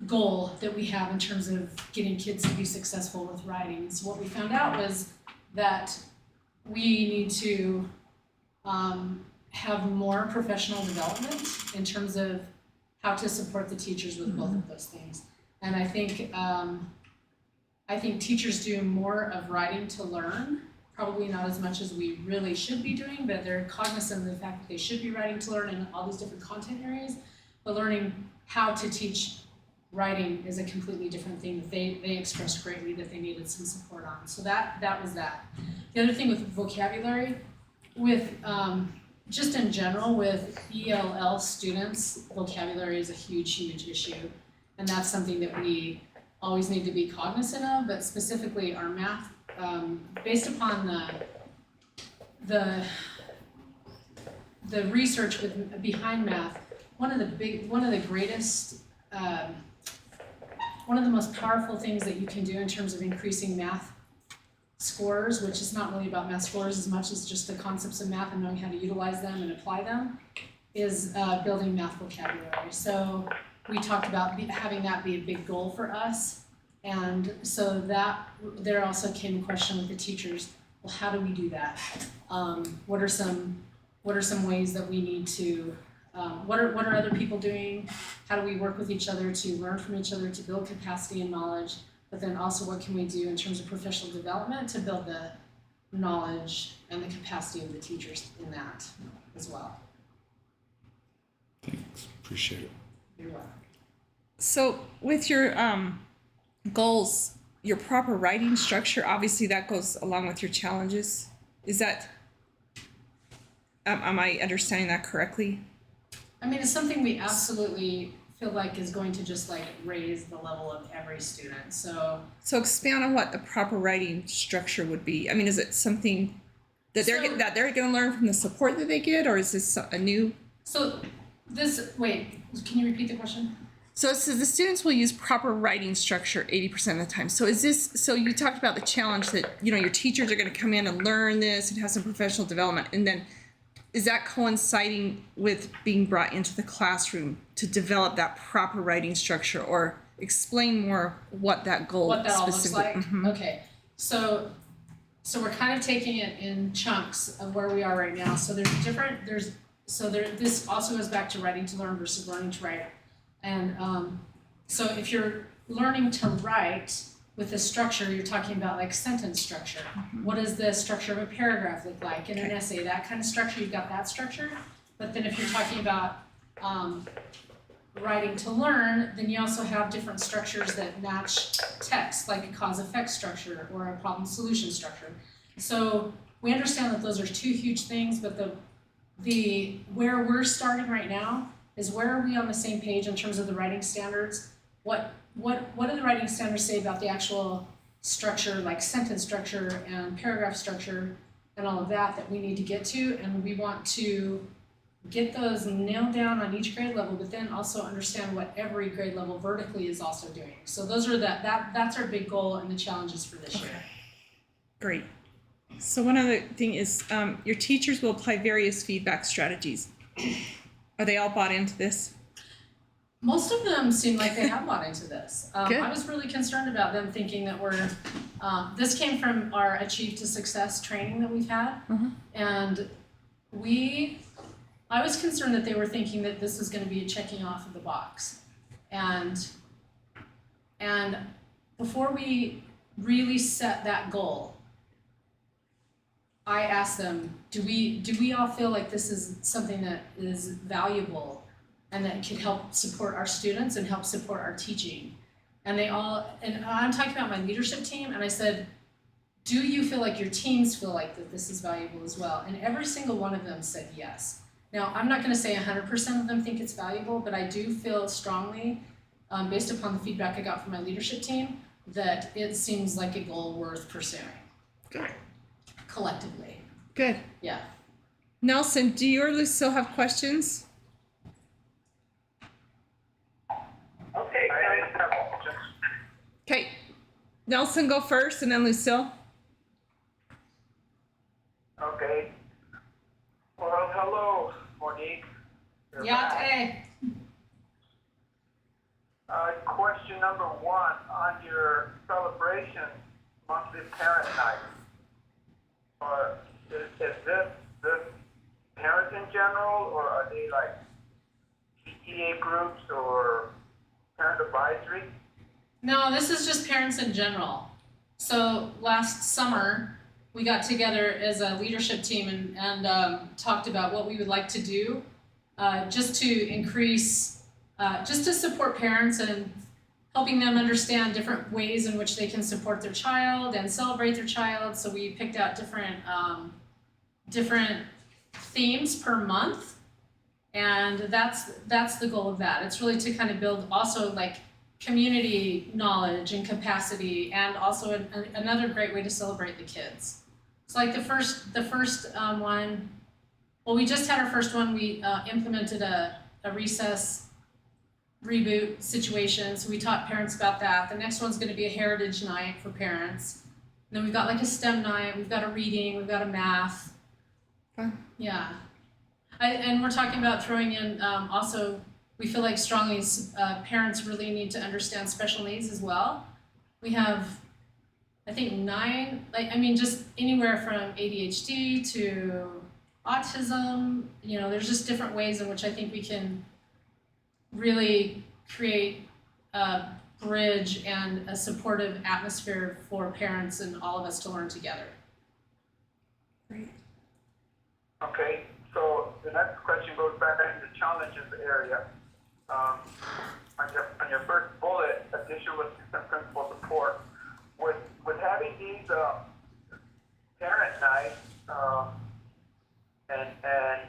goal that we have in terms of getting kids to be successful with writing. So what we found out was that we need to have more professional development in terms of how to support the teachers with both of those things. And I think teachers do more of writing to learn, probably not as much as we really should be doing, but they're cognizant of the fact that they should be writing to learn in all these different content areas. But learning how to teach writing is a completely different thing that they expressed greatly that they needed some support on. So that was that. The other thing with vocabulary, with just in general with ELL students, vocabulary is a huge, huge issue. And that's something that we always need to be cognizant of, but specifically our math, based upon the research behind math, one of the most powerful things that you can do in terms of increasing math scores, which is not really about math scores as much as just the concepts of math and knowing how to utilize them and apply them, is building math vocabulary. So we talked about having that be a big goal for us. And so that there also came a question with the teachers, well, how do we do that? What are some ways that we need to, what are other people doing? How do we work with each other to learn from each other, to build capacity and knowledge? But then also what can we do in terms of professional development to build the knowledge and the capacity of the teachers in that as well? Thanks, appreciate it. You're welcome. So with your goals, your proper writing structure, obviously that goes along with your challenges. Is that, am I understanding that correctly? I mean, it's something we absolutely feel like is going to just like raise the level of every student. So expand on what the proper writing structure would be. I mean, is it something that they're So- that they're going to learn from the support that they get, or is this a new? wait, can you repeat the question? So it says the students will use proper writing structure 80% of the time. So is this, so you talked about the challenge that, you know, your teachers are going to come in and learn this and have some professional development. And then is that coinciding with being brought into the classroom to develop that proper writing structure, or explain more what that goal What that all looks specifically? like? Okay, so we're kind of taking it in chunks of where we are right now. So this also goes back to writing to learn versus learning to write. And so if you're learning to write with a structure, you're talking about like sentence structure. What does the structure of a paragraph look like in an essay? That kind of structure, you've got that structure. But then if you're talking about writing to learn, then you also have different structures that match text, like a cause-effect structure or a problem-solution structure. So we understand that those are two huge things, but the where we're starting right now is where are we on the same page in terms of the writing standards? What do the writing standards say about the actual structure, like sentence structure and paragraph structure and all of that we need to get to, and we want to get those nailed down on each grade level, but then also understand what every grade level vertically is also doing. So those are that's our big goal and the challenges for this year. Great. So one other thing is your teachers will apply various feedback strategies. Are they all bought into this? Most of them seem like they have bought into this. Good. I was really concerned about them thinking that this came from our Achieve to Success training that we've had. And I was concerned that they were thinking that this was going to be a checking off of the box. And before we really set that goal, I asked them, do we all feel like this is something that is valuable and that could help support our students and help support our teaching? And I'm talking about my leadership team, and I said, do you feel like your teams feel like that this is valuable as well? And every single one of them said yes. Now, I'm not going to say 100% of them think it's valuable, but I do feel strongly, based upon the feedback I got from my leadership team, that it seems like a goal worth pursuing. Good. Collectively. Good. Yeah. Nelson, do you or Lucille have questions? Okay, I have questions. Okay. Nelson, go first, and then Lucille. Okay. Well, hello, Monique. You're Yeah, back. hey. Question number one, on your celebration, monthly parent night. Is this parents in general, or are they like PTA groups or parent advisory? No, this is just parents in general. So last summer, we got together as a leadership team and talked about what we would like to do just to increase, just to support parents and helping them understand different ways in which they can support their child and celebrate their child. So we picked out different themes per month, and that's the goal of that. It's really to kind of build also like community knowledge and capacity, and also another great way to celebrate the kids. So like the first one, well, we just had our first one. We implemented a recess reboot situation, so we taught parents about that. The next one's going to be a heritage night for parents. And then we've got like a STEM night, we've got a reading, we've got a math. Fun. Yeah. And we're talking about throwing in also, we feel like strongly parents really need to understand special needs as well. We have, I think 9, just anywhere from ADHD to autism, there's just different ways in which I think we can really create a bridge and a supportive atmosphere for parents and all of us to learn together. Great. Okay, so the next question goes back into the challenges area. On your first bullet, additional assistant principal support, with having these parent nights and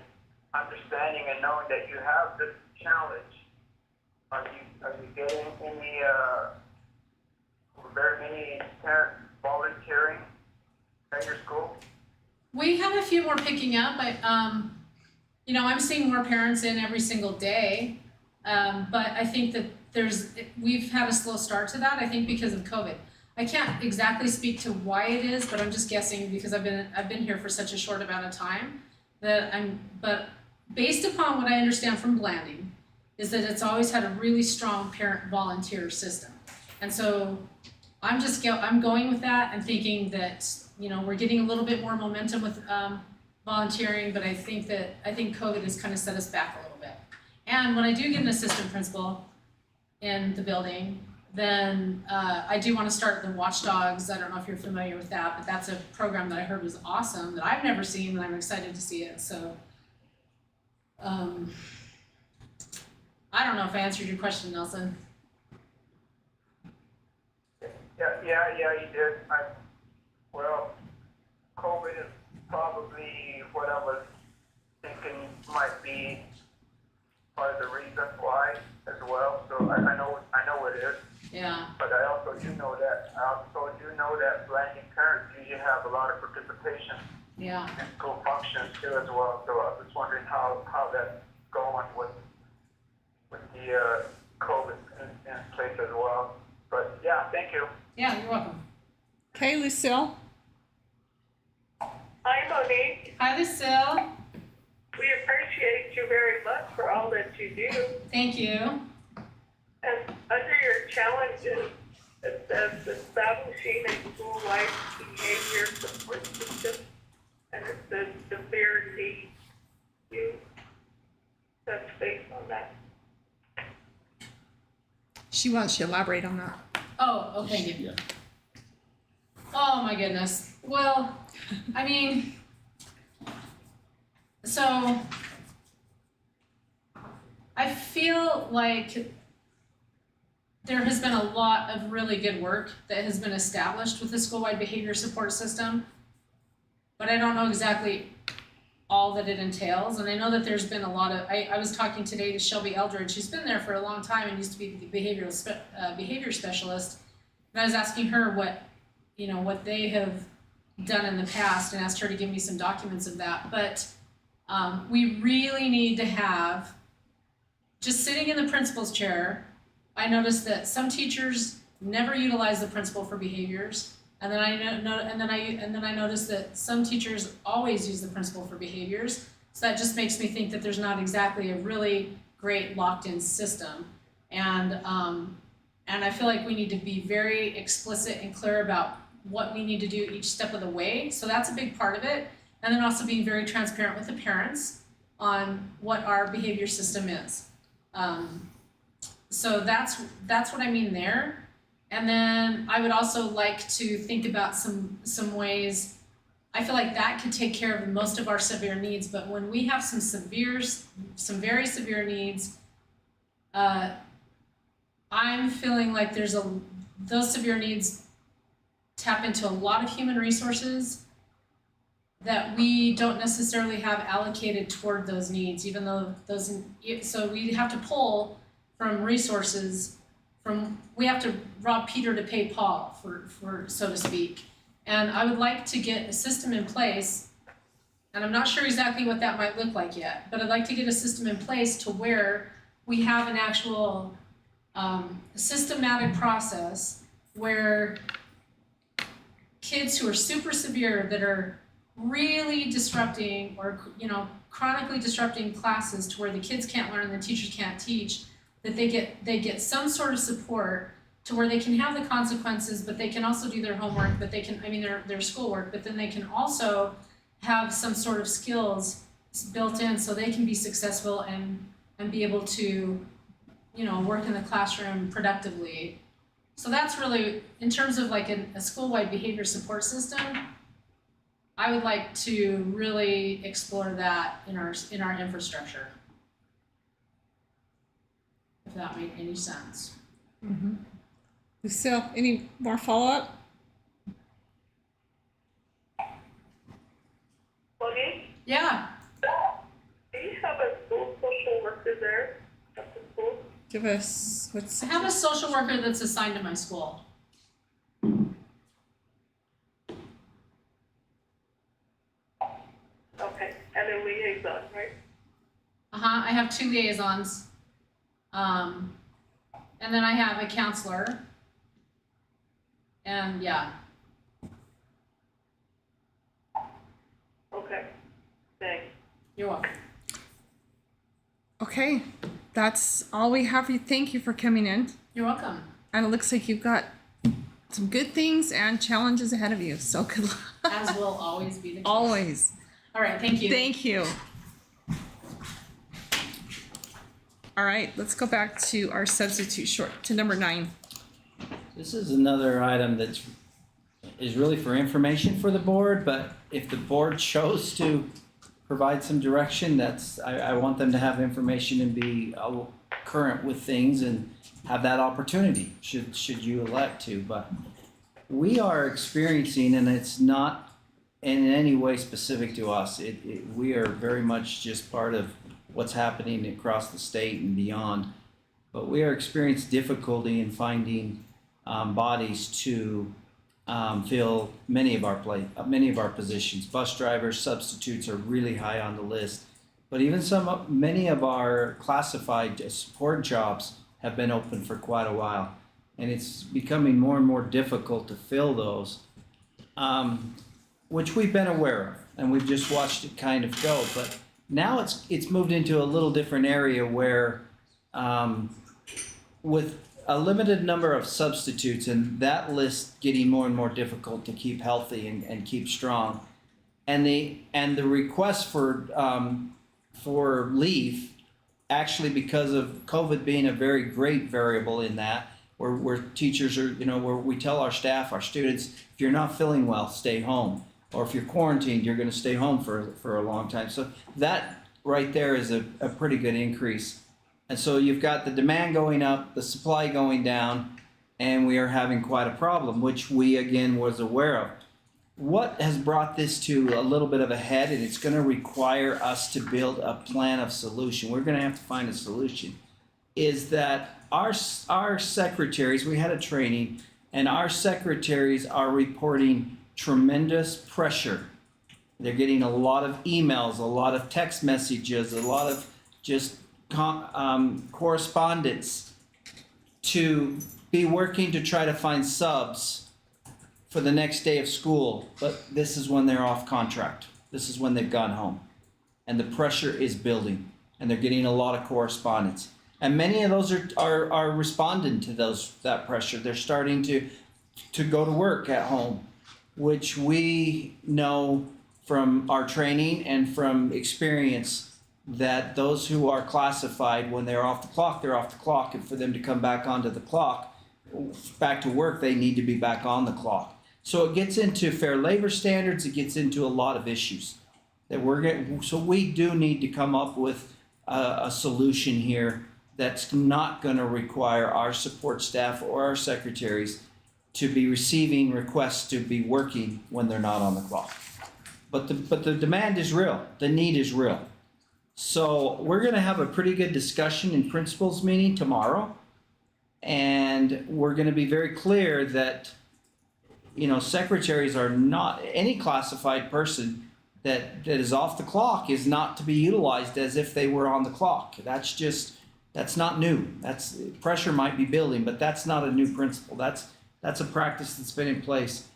understanding and knowing that you have this challenge, are you getting any very many parents volunteering at your school? We have a few more picking up. I'm seeing more parents in every single day. But I think that we've had a slow start to that, I think because of COVID. I can't exactly speak to why it is, but I'm just guessing because I've been here for such a short amount of time but based upon what I understand from Blanding is that it's always had a really strong parent volunteer system. And so I'm going with that and thinking that, we're getting a little bit more momentum with volunteering, but I think COVID has kind of set us back a little bit. And when I do get an assistant principal in the building, then I do want to start the Watchdogs. I don't know if you're familiar with that, but that's a program that I heard was awesome that I've never seen, and I'm excited to see it. So I don't know if I answered your question, Nelson. Yeah, you did. COVID is probably what I was thinking might be part of the reason why as well. So I know it is. Yeah. But I also do know that Blanding parents usually have a lot of participation Yeah. in school functions too as well. So I was just wondering how that's going with the COVID in place as well. But yeah, thank you. Yeah, you're welcome. Okay, Lucille. Hi, Monique. Hi, Lucille. We appreciate you very much for all that you do. Thank you. And under your challenges, it says establishing a school-wide behavior support system, and it says severe needs. You touch base on that. She wants you to elaborate on that. Oh, okay. Yeah. Oh my goodness. Well, I mean, so I feel like there has been a lot of really good work that has been established with the school-wide behavior support system, but I don't know exactly all that it entails. And I know that there's been a lot of, I was talking today to Shelby Eldridge, who's been there for a long time and used to be the behavior specialist. And I was asking her what they have done in the past and asked her to give me some documents of that. But we really need to have, just sitting in the principal's chair, I noticed that some teachers never utilize the principal for behaviors. And then I noticed that some teachers always use the principal for behaviors. So that just makes me think that there's not exactly a really great locked-in system. And I feel like we need to be very explicit and clear about what we need to do each step of the way. So that's a big part of it. And then also being very transparent with the parents on what our behavior system is. So that's what I mean there. And then I would also like to think about some ways. I feel like that could take care of most of our severe needs, but when we have some very severe needs, I'm feeling like those severe needs tap into a lot of human resources that we don't necessarily have allocated toward those needs, even though so we have to pull from resources we have to rob Peter to pay Paul, for so to speak. And I would like to get a system in place, and I'm not sure exactly what that might look like yet, but I'd like to get a system in place to where we have an actual systematic process where kids who are super severe, that are really disrupting or chronically disrupting classes to where the kids can't learn and the teachers can't teach, that they get some sort of support to where they can have the consequences, but they can also do their homework, but they can, their schoolwork, but then they can also have some sort of skills built in so they can be successful and be able to, work in the classroom productively. So that's really, in terms of like a school-wide behavior support system, I would like to really explore that in our infrastructure. If that made any sense. Lucille, any more follow-up? Bonnie, Yeah, do you have a school social worker there at the school? Give us, what's, I have a social worker that's assigned to my school. Okay, and a liaison, right? I have 2 liaisons. And then I have a counselor. And yeah, Okay, thanks. you're welcome. okay, that's all we have for you. Thank you for coming in. You're welcome. And it looks like you've got some good things and challenges ahead of you, so good luck. As will always be the case. Always. All right, thank you. Thank you. All right, let's go back to our substitute short, to number 9. This is another item that is really for information for the board, but if the board chose to provide some direction, I want them to have information and be current with things and have that opportunity, should you elect to. But we are experiencing, and it's not in any way specific to us, we are very much just part of what's happening across the state and beyond. But we are experiencing difficulty in finding bodies to fill many of our positions. Bus drivers, substitutes are really high on the list. But even many of our classified support jobs have been open for quite a while, and it's becoming more and more difficult to fill those, which we've been aware of, and we've just watched it kind of go. But now it's moved into a little different area where, with a limited number of substitutes and that list getting more and more difficult to keep healthy and keep strong, and the request for leave, actually because of COVID being a very great variable in that, where teachers are, where we tell our staff, our students, if you're not feeling well, stay home. Or if you're quarantined, you're going to stay home for a long time. So that right there is a pretty good increase. And so you've got the demand going up, the supply going down, and we are having quite a problem, which we, again, was aware of. What has brought this to a little bit of a head, and it's going to require us to build a plan of solution. We're going to have to find a solution, is that our secretaries, we had a training, and our secretaries are reporting tremendous pressure. They're getting a lot of emails, a lot of text messages, a lot of just correspondence to be working to try to find subs for the next day of school. But this is when they're off contract. This is when they've gone home. And the pressure is building, and they're getting a lot of correspondence. And many of those are responding to that pressure. They're starting to go to work at home, which we know from our training and from experience that those who are classified, when they're off the clock, they're off the clock. And for them to come back onto the clock, back to work, they need to be back on the clock. So it gets into fair labor standards. It gets into a lot of issues that so we do need to come up with a solution here that's not going to require our support staff or our secretaries to be receiving requests to be working when they're not on the clock. But the demand is real. The need is real. So we're going to have a pretty good discussion in principals meeting tomorrow. And we're going to be very clear that, secretaries are not, any classified person that is off the clock is not to be utilized as if they were on the clock. That's not new. Pressure might be building, but that's not a new principle. That's a practice that's been in place.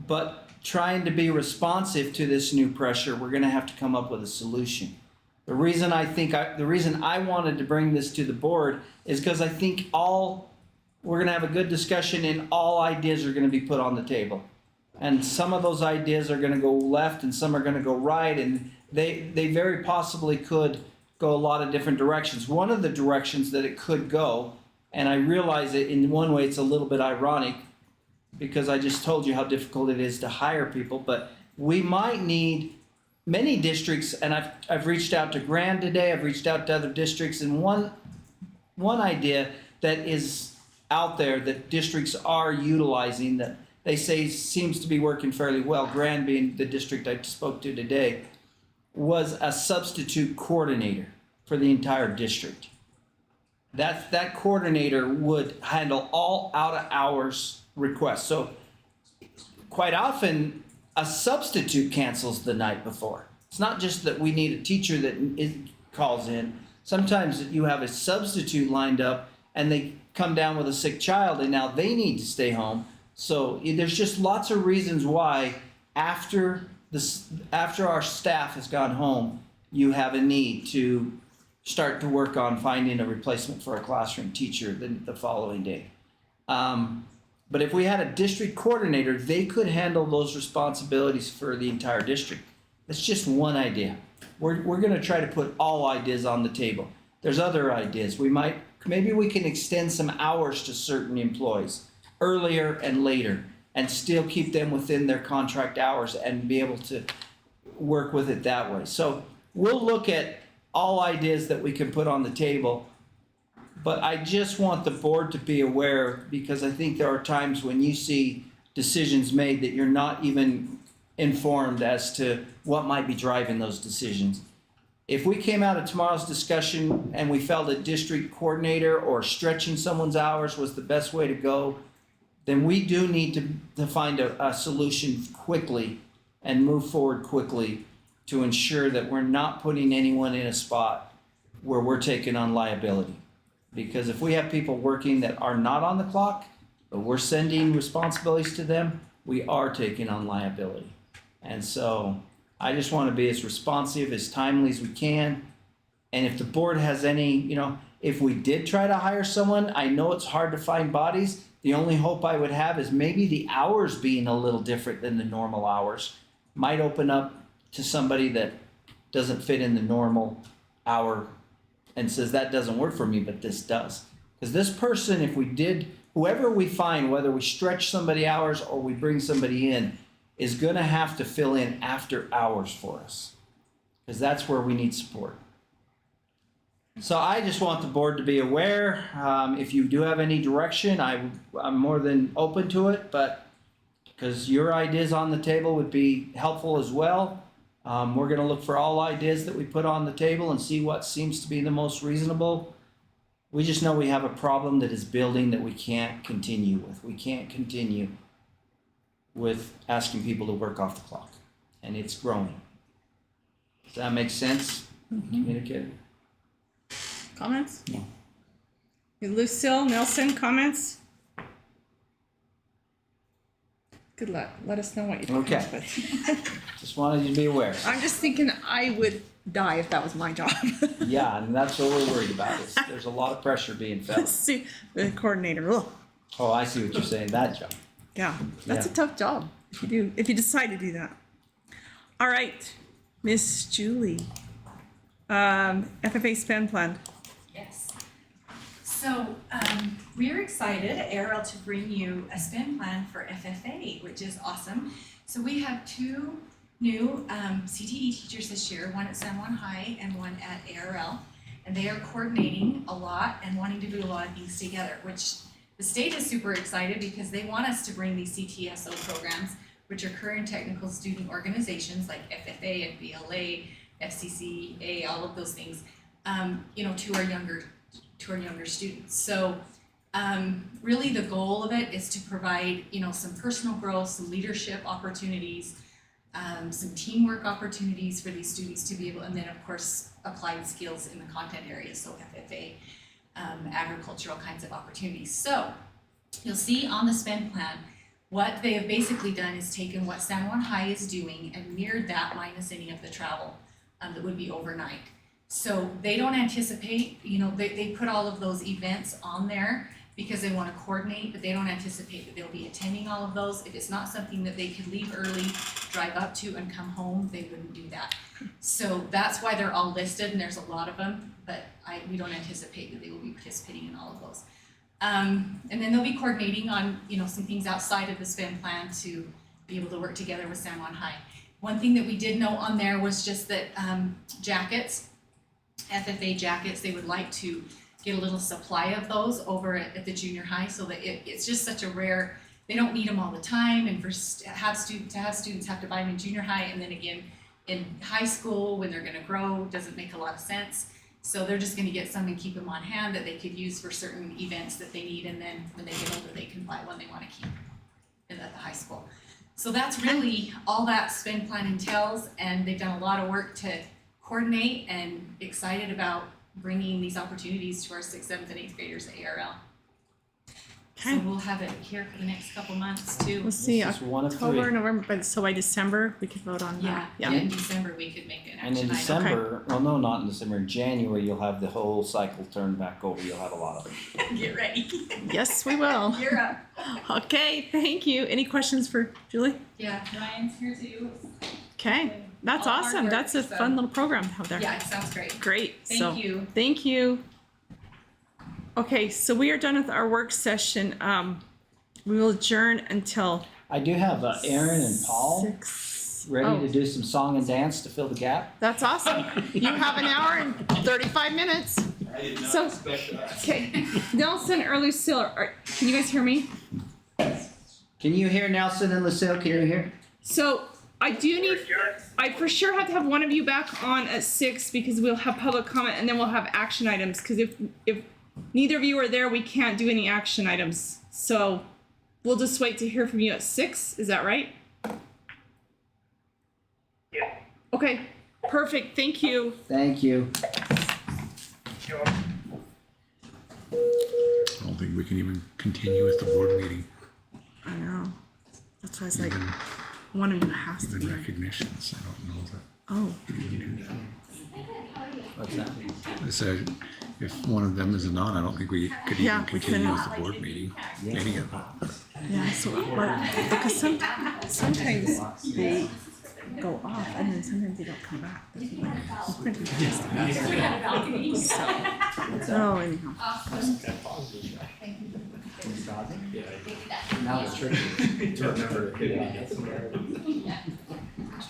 But trying to be responsive to this new pressure, we're going to have to come up with a solution. The reason I wanted to bring this to the board is because I think we're going to have a good discussion and all ideas are going to be put on the table. And some of those ideas are going to go left and some are going to go right, and they very possibly could go a lot of different directions. One of the directions that it could go, and I realize that in one way it's a little bit ironic because I just told you how difficult it is to hire people, but we might need many districts, and I've reached out to Grand today, I've reached out to other districts, and one idea that is out there that districts are utilizing that they say seems to be working fairly well, Grand being the district I spoke to today, was a substitute coordinator for the entire district. That coordinator would handle all out of hours requests. So quite often a substitute cancels the night before. It's not just that we need a teacher that calls in. Sometimes you have a substitute lined up and they come down with a sick child and now they need to stay home. So there's just lots of reasons why after our staff has gone home, you have a need to start to work on finding a replacement for a classroom teacher the following day. But if we had a district coordinator, they could handle those responsibilities for the entire district. That's just one idea. We're going to try to put all ideas on the table. There's other ideas. Maybe we can extend some hours to certain employees earlier and later and still keep them within their contract hours and be able to work with it that way. So we'll look at all ideas that we can put on the table. But I just want the board to be aware, because I think there are times when you see decisions made that you're not even informed as to what might be driving those decisions. If we came out of tomorrow's discussion and we felt a district coordinator or stretching someone's hours was the best way to go, then we do need to find a solution quickly and move forward quickly to ensure that we're not putting anyone in a spot where we're taking on liability. Because if we have people working that are not on the clock, but we're sending responsibilities to them, we are taking on liability. And so I just want to be as responsive, as timely as we can. And if the board has any, if we did try to hire someone, I know it's hard to find bodies. The only hope I would have is maybe the hours being a little different than the normal hours might open up to somebody that doesn't fit in the normal hour and says that doesn't work for me, but this does. Because this person, if we did, whoever we find, whether we stretch somebody hours or we bring somebody in, is going to have to fill in after hours for us. Because that's where we need support. So I just want the board to be aware. If you do have any direction, I'm more than open to it, but because your ideas on the table would be helpful as well. We're going to look for all ideas that we put on the table and see what seems to be the most reasonable. We just know we have a problem that is building that we can't continue with. We can't continue with asking people to work off the clock, and it's growing. Does that make sense? Communicative. Comments? No. Lucille, Nielson, comments? Good luck. Let us know what you think. Okay. Just wanted you to be aware. I'm just thinking I would die if that was my job. Yeah, and that's what we're worried about. There's a lot of pressure being felt. See, the coordinator. Ugh. Oh, I see what you're saying. That job. Yeah, that's Yeah. a tough job if you decide to do that. All right, Miss Julie, FFA spend plan. Yes. So, we're excited at ARL to bring you a spend plan for FFA, which is awesome. So we have two new CTE teachers this year, one at San Juan High and one at ARL. And they are coordinating a lot and wanting to do a lot of things together, which the state is super excited because they want us to bring these CTSO programs, which are current technical student organizations like FFA and BLA, FCCA, all of those things, to our younger students. So really the goal of it is to provide, some personal growth, some leadership opportunities, some teamwork opportunities for these students to be able, and then of course applied skills in the content areas, so FFA, agricultural kinds of opportunities. So you'll see on the spend plan, what they have basically done is taken what San Juan High is doing and mirrored that minus any of the travel that would be overnight. So they don't anticipate, they put all of those events on there because they want to coordinate, but they don't anticipate that they'll be attending all of those. If it's not something that they could leave early, drive up to and come home, they wouldn't do that. So that's why they're all listed, and there's a lot of them, but we don't anticipate that they will be participating in all of those. And then they'll be coordinating on, some things outside of the spend plan to be able to work together with San Juan High. One thing that we did note on there was just that jackets, FFA jackets, they would like to get a little supply of those over at the junior high, so that it's just such a rare, they don't need them all the time, and to have students have to buy them in junior high, and then again in high school when they're gonna grow, doesn't make a lot of sense. So they're just gonna get some and keep them on hand that they could use for certain events that they need, and then when they get older, they can buy one they wanna keep at the high school. So that's really all that spend plan entails, and they've done a lot of work to coordinate, and excited about bringing these opportunities to our 6th, 7th, and 8th graders at ARL. So Okay. we'll have it here for the next couple months too. Let's see, This is one of October, three. November, but so by December, we could vote on Yeah, that. in December we could make an And in action item. December, well, no, not in December, in January, you'll have the whole cycle turned back over. You'll have a lot of it. Get ready. Yes, we will. You're up. Okay, thank you. Any questions for Julie? Yeah, Ryan's here too. Okay, that's All hard awesome. work, That's a so- fun little program out there. Yeah, it sounds great. Great. So, Thank you. thank you. Okay, so we are done with our work session. We will adjourn until I do have Aaron and Paul 6. ready Oh. to do some song and dance to fill the gap. That's awesome. You have an hour and 35 minutes. I did not So- expect that. Okay, Nelson or Lucille, can you guys hear me? Can you hear Nelson and Lucille? Can you hear? So I do need, I for sure have to have one of you back on at 6 because we'll have public comment and then we'll have action items. Because if neither of you are there, we can't do any action items. So we'll just wait to hear from you at 6. Is that right? Yeah. Okay, perfect. Thank you. Thank you. Sure. I don't think we can even continue with the board meeting, I know. That's why I was like, even, one of you has to even be. recognitions. I don't know that. Oh, we can do that. What's that? I said, if one of them is not, I don't think we could Yeah, even we continue couldn't. with the board meeting, any of them. yeah. So because sometimes they go off and then sometimes they don't come back. That's like, it's pretty interesting. So anyhow. Now it's tricky to remember.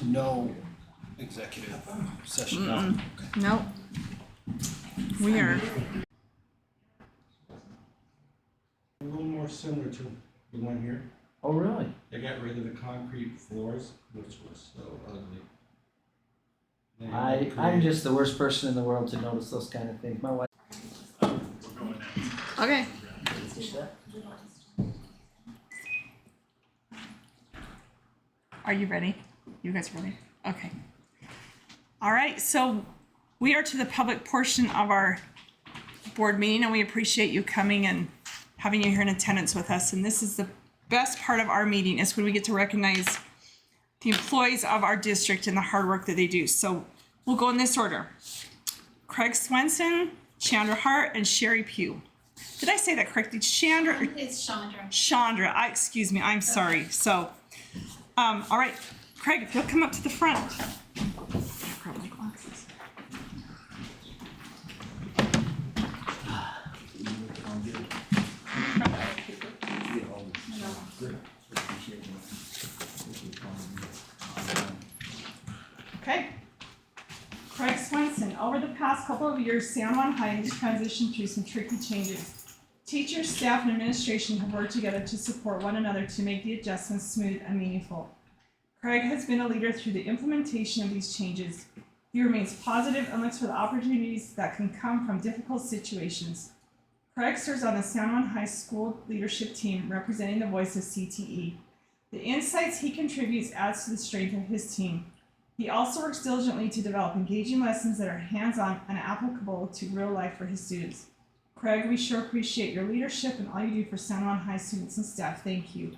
No executive session. Nope. We are. A little more similar to the one here. Oh, really? They got rid of the concrete floors, which was so ugly. They I'm created- just the worst person in the world to notice those kind of things. My wife. Okay. Are you ready? You guys ready? Okay. All right, so we are to the public portion of our board meeting, and we appreciate you coming and having you here in attendance with us. And this is the best part of our meeting, is when we get to recognize the employees of our district and the hard work that they do. So we'll go in this order. Craig Swenson, Chandra Hart, and Sherry Pugh. Did I say that correctly? Chandra? It's Chandra. Chandra, excuse me, I'm sorry. So, all right, Craig, if you'll come up to the front. Grab my glasses. Okay. Craig Swenson, over the past couple of years, San Juan High has transitioned through some tricky changes. Teachers, staff, and administration have worked together to support one another to make the adjustments smooth and meaningful. Craig has been a leader through the implementation of these changes. He remains positive and looks for the opportunities that can come from difficult situations. Craig serves on the San Juan High School leadership team representing the voice of CTE. The insights he contributes adds to the strength of his team. He also works diligently to develop engaging lessons that are hands-on and applicable to real life for his students. Craig, we sure appreciate your leadership and all you do for San Juan High students and staff. Thank you.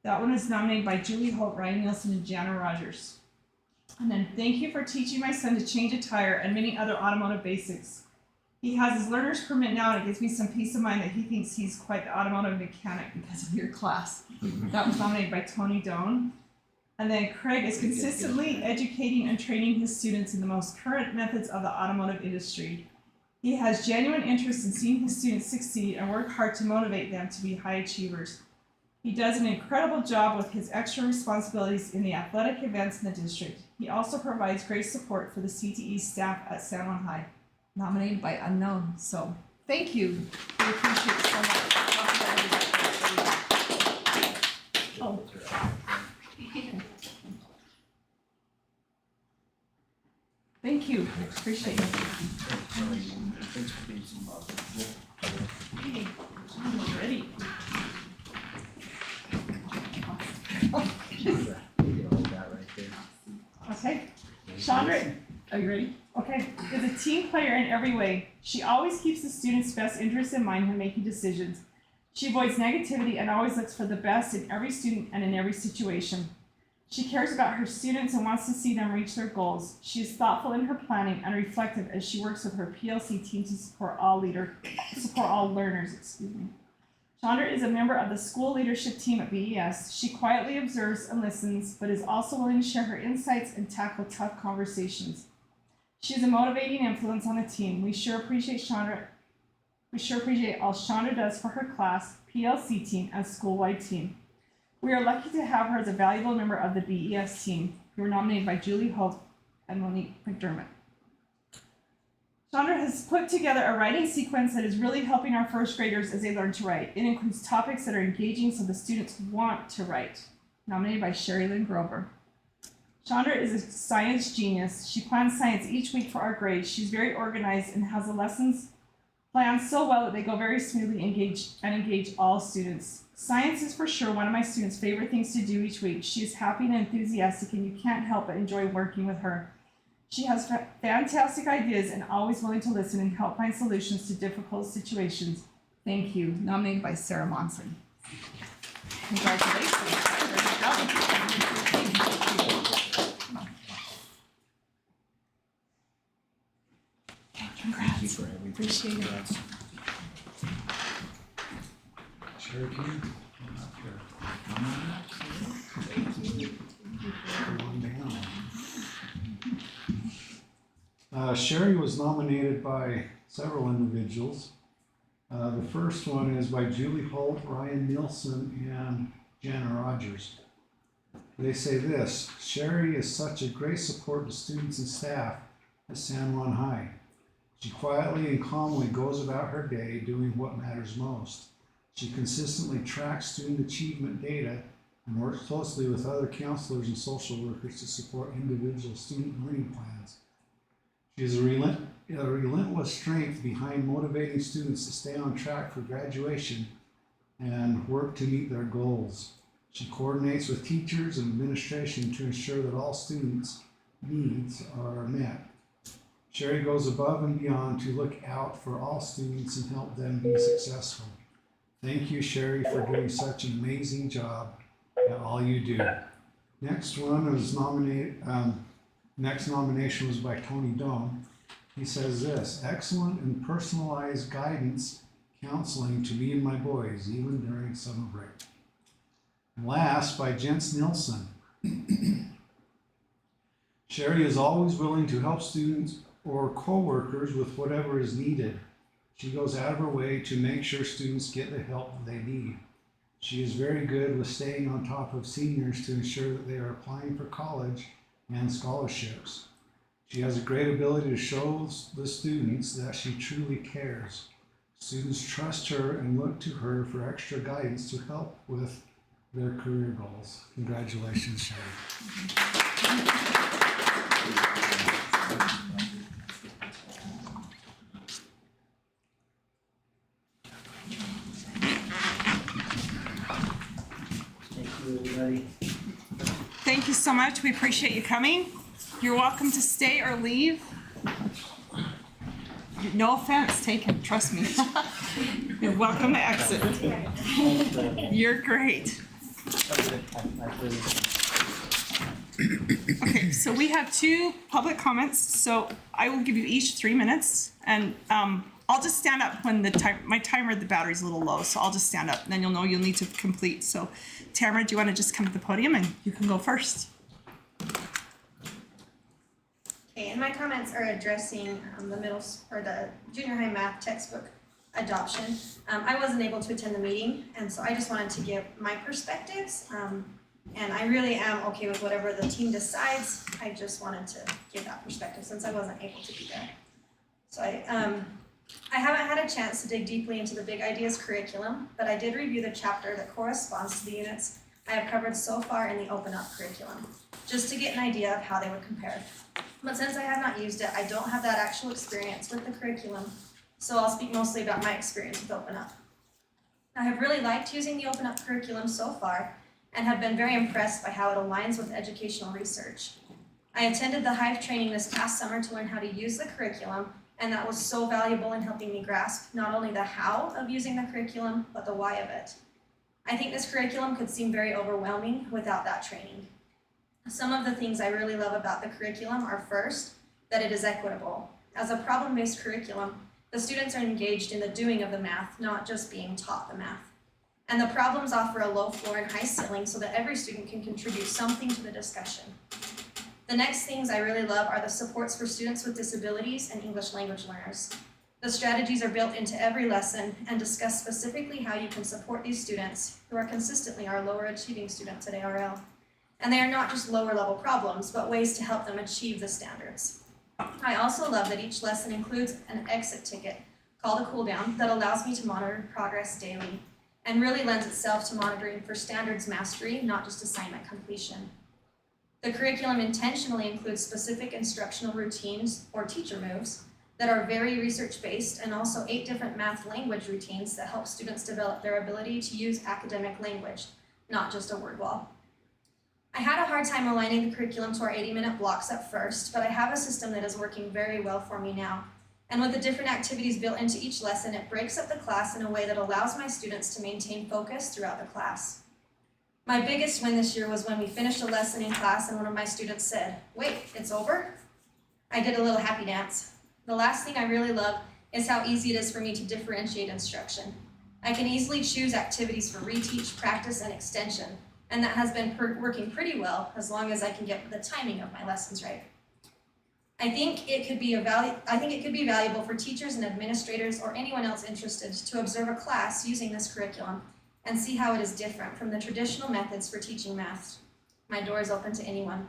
That one is nominated by Julie Holt, Ryan Nielson, and Jana Rogers. And then thank you for teaching my son to change a tire and many other automotive basics. He has his learner's permit now, and it gives me some peace of mind that he thinks he's quite the automotive mechanic because of your class. That was nominated by Tony Doan. And then Craig is consistently educating and training his students in the most current methods of the automotive industry. He has genuine interest in seeing his students succeed and work hard to motivate them to be high achievers. He does an incredible job with his extra responsibilities in the athletic events in the district. He also provides great support for the CTE staff at San Juan High. Nominated by unknown. So thank you. We appreciate it so much. Oh. Thank you. Appreciate it. Thanks for being so positive. Hey, I'm ready. Okay. Chandra, are you ready? Okay. Is a team player in every way. She always keeps the students' best interests in mind when making decisions. She avoids negativity and always looks for the best in every student and in every situation. She cares about her students and wants to see them reach their goals. She is thoughtful in her planning and reflective as she works with her PLC team to support all learners. Chandra is a member of the school leadership team at BES. She quietly observes and listens, but is also willing to share her insights and tackle tough conversations. She is a motivating influence on the team. We sure appreciate all Chandra does for her class, PLC team, and school-wide team. We are lucky to have her as a valuable member of the BES team. We were nominated by Julie Holt and Monique McDermott. Chandra has put together a writing sequence that is really helping our first graders as they learn to write. It includes topics that are engaging so the students want to write. Nominated by Sherry Lynn Grover. Chandra is a science genius. She plans science each week for our grades. She's very organized and has the lessons planned so well that they go very smoothly and engage all students. Science is for sure one of my students' favorite things to do each week. She is happy and enthusiastic, and you can't help but enjoy working with her. She has fantastic ideas and always willing to listen and help find solutions to difficult situations. Thank you. Nominated by Sarah Monson. Congratulations. Congrats. For everything. Appreciate it. Congrats. Sherry, can you come up here? One down. Sherry was nominated by several individuals. The first one is by Julie Holt, Ryan Nielson, and Jana Rogers. They say this: Sherry is such a great support to students and staff at San Juan High. She quietly and calmly goes about her day doing what matters most. She consistently tracks student achievement data and works closely with other counselors and social workers to support individual student learning plans. She is a relentless strength behind motivating students to stay on track for graduation and work to meet their goals. She coordinates with teachers and administration to ensure that all students' needs are met. Sherry goes above and beyond to look out for all students and help them be successful. Thank you, Sherry, for doing such an amazing job at all you do. Next nomination was by Tony Dohm. He says this: excellent and personalized guidance counseling to me and my boys, even during summer break. And last, by Jens Nielsen. Sherry is always willing to help students or co-workers with whatever is needed. She goes out of her way to make sure students get the help they need. She is very good with staying on top of seniors to ensure that they are applying for college and scholarships. She has a great ability to show the students that she truly cares. Students trust her and look to her for extra guidance to help with their career goals. Congratulations, Sherry. Everybody. Thank you so much. We appreciate you coming. You're welcome to stay or leave. No offense taken, trust me. You're welcome to exit. You're great. Okay, so we have 2 public comments, so I will give you each 3 minutes, and I'll just stand up when my timer, the battery's a little low, so I'll just stand up, and then you'll know you'll need to complete. So, Tamara, do you want to just come to the podium and you can go first? Okay, and my comments are addressing the junior high math textbook adoption. I wasn't able to attend the meeting, and so I just wanted to give my perspectives. And I really am okay with whatever the team decides. I just wanted to give that perspective since I wasn't able to be there. So I haven't had a chance to dig deeply into the Big Ideas curriculum, but I did review the chapter that corresponds to the units I have covered so far in the Open Up curriculum, just to get an idea of how they would compare. But since I have not used it, I don't have that actual experience with the curriculum, so I'll speak mostly about my experience with Open Up. I have really liked using the Open Up curriculum so far, and have been very impressed by how it aligns with educational research. I attended the Hive training this past summer to learn how to use the curriculum, and that was so valuable in helping me grasp not only the how of using the curriculum, but the why of it. I think this curriculum could seem very overwhelming without that training. Some of the things I really love about the curriculum are first, that it is equitable. As a problem-based curriculum, the students are engaged in the doing of the math, not just being taught the math. And the problems offer a low floor and high ceiling so that every student can contribute something to the discussion. The next things I really love are the supports for students with disabilities and English language learners. The strategies are built into every lesson and discuss specifically how you can support these students who are consistently our lower achieving students at ARL. And they are not just lower level problems, but ways to help them achieve the standards. I also love that each lesson includes an exit ticket called a cool down that allows me to monitor progress daily, and really lends itself to monitoring for standards mastery, not just assignment completion. The curriculum intentionally includes specific instructional routines or teacher moves that are very research-based, and also 8 different math language routines that help students develop their ability to use academic language, not just a word wall. I had a hard time aligning the curriculum to our 80-minute blocks at first, but I have a system that is working very well for me now. And with the different activities built into each lesson, it breaks up the class in a way that allows my students to maintain focus throughout the class. My biggest win this year was when we finished a lesson in class and one of my students said, "Wait, it's over?" I did a little happy dance. The last thing I really love is how easy it is for me to differentiate instruction. I can easily choose activities for reteach, practice, and extension, and that has been working pretty well as long as I can get the timing of my lessons right. I think it could be valuable for teachers and administrators or anyone else interested to observe a class using this curriculum and see how it is different from the traditional methods for teaching math. My door is open to anyone.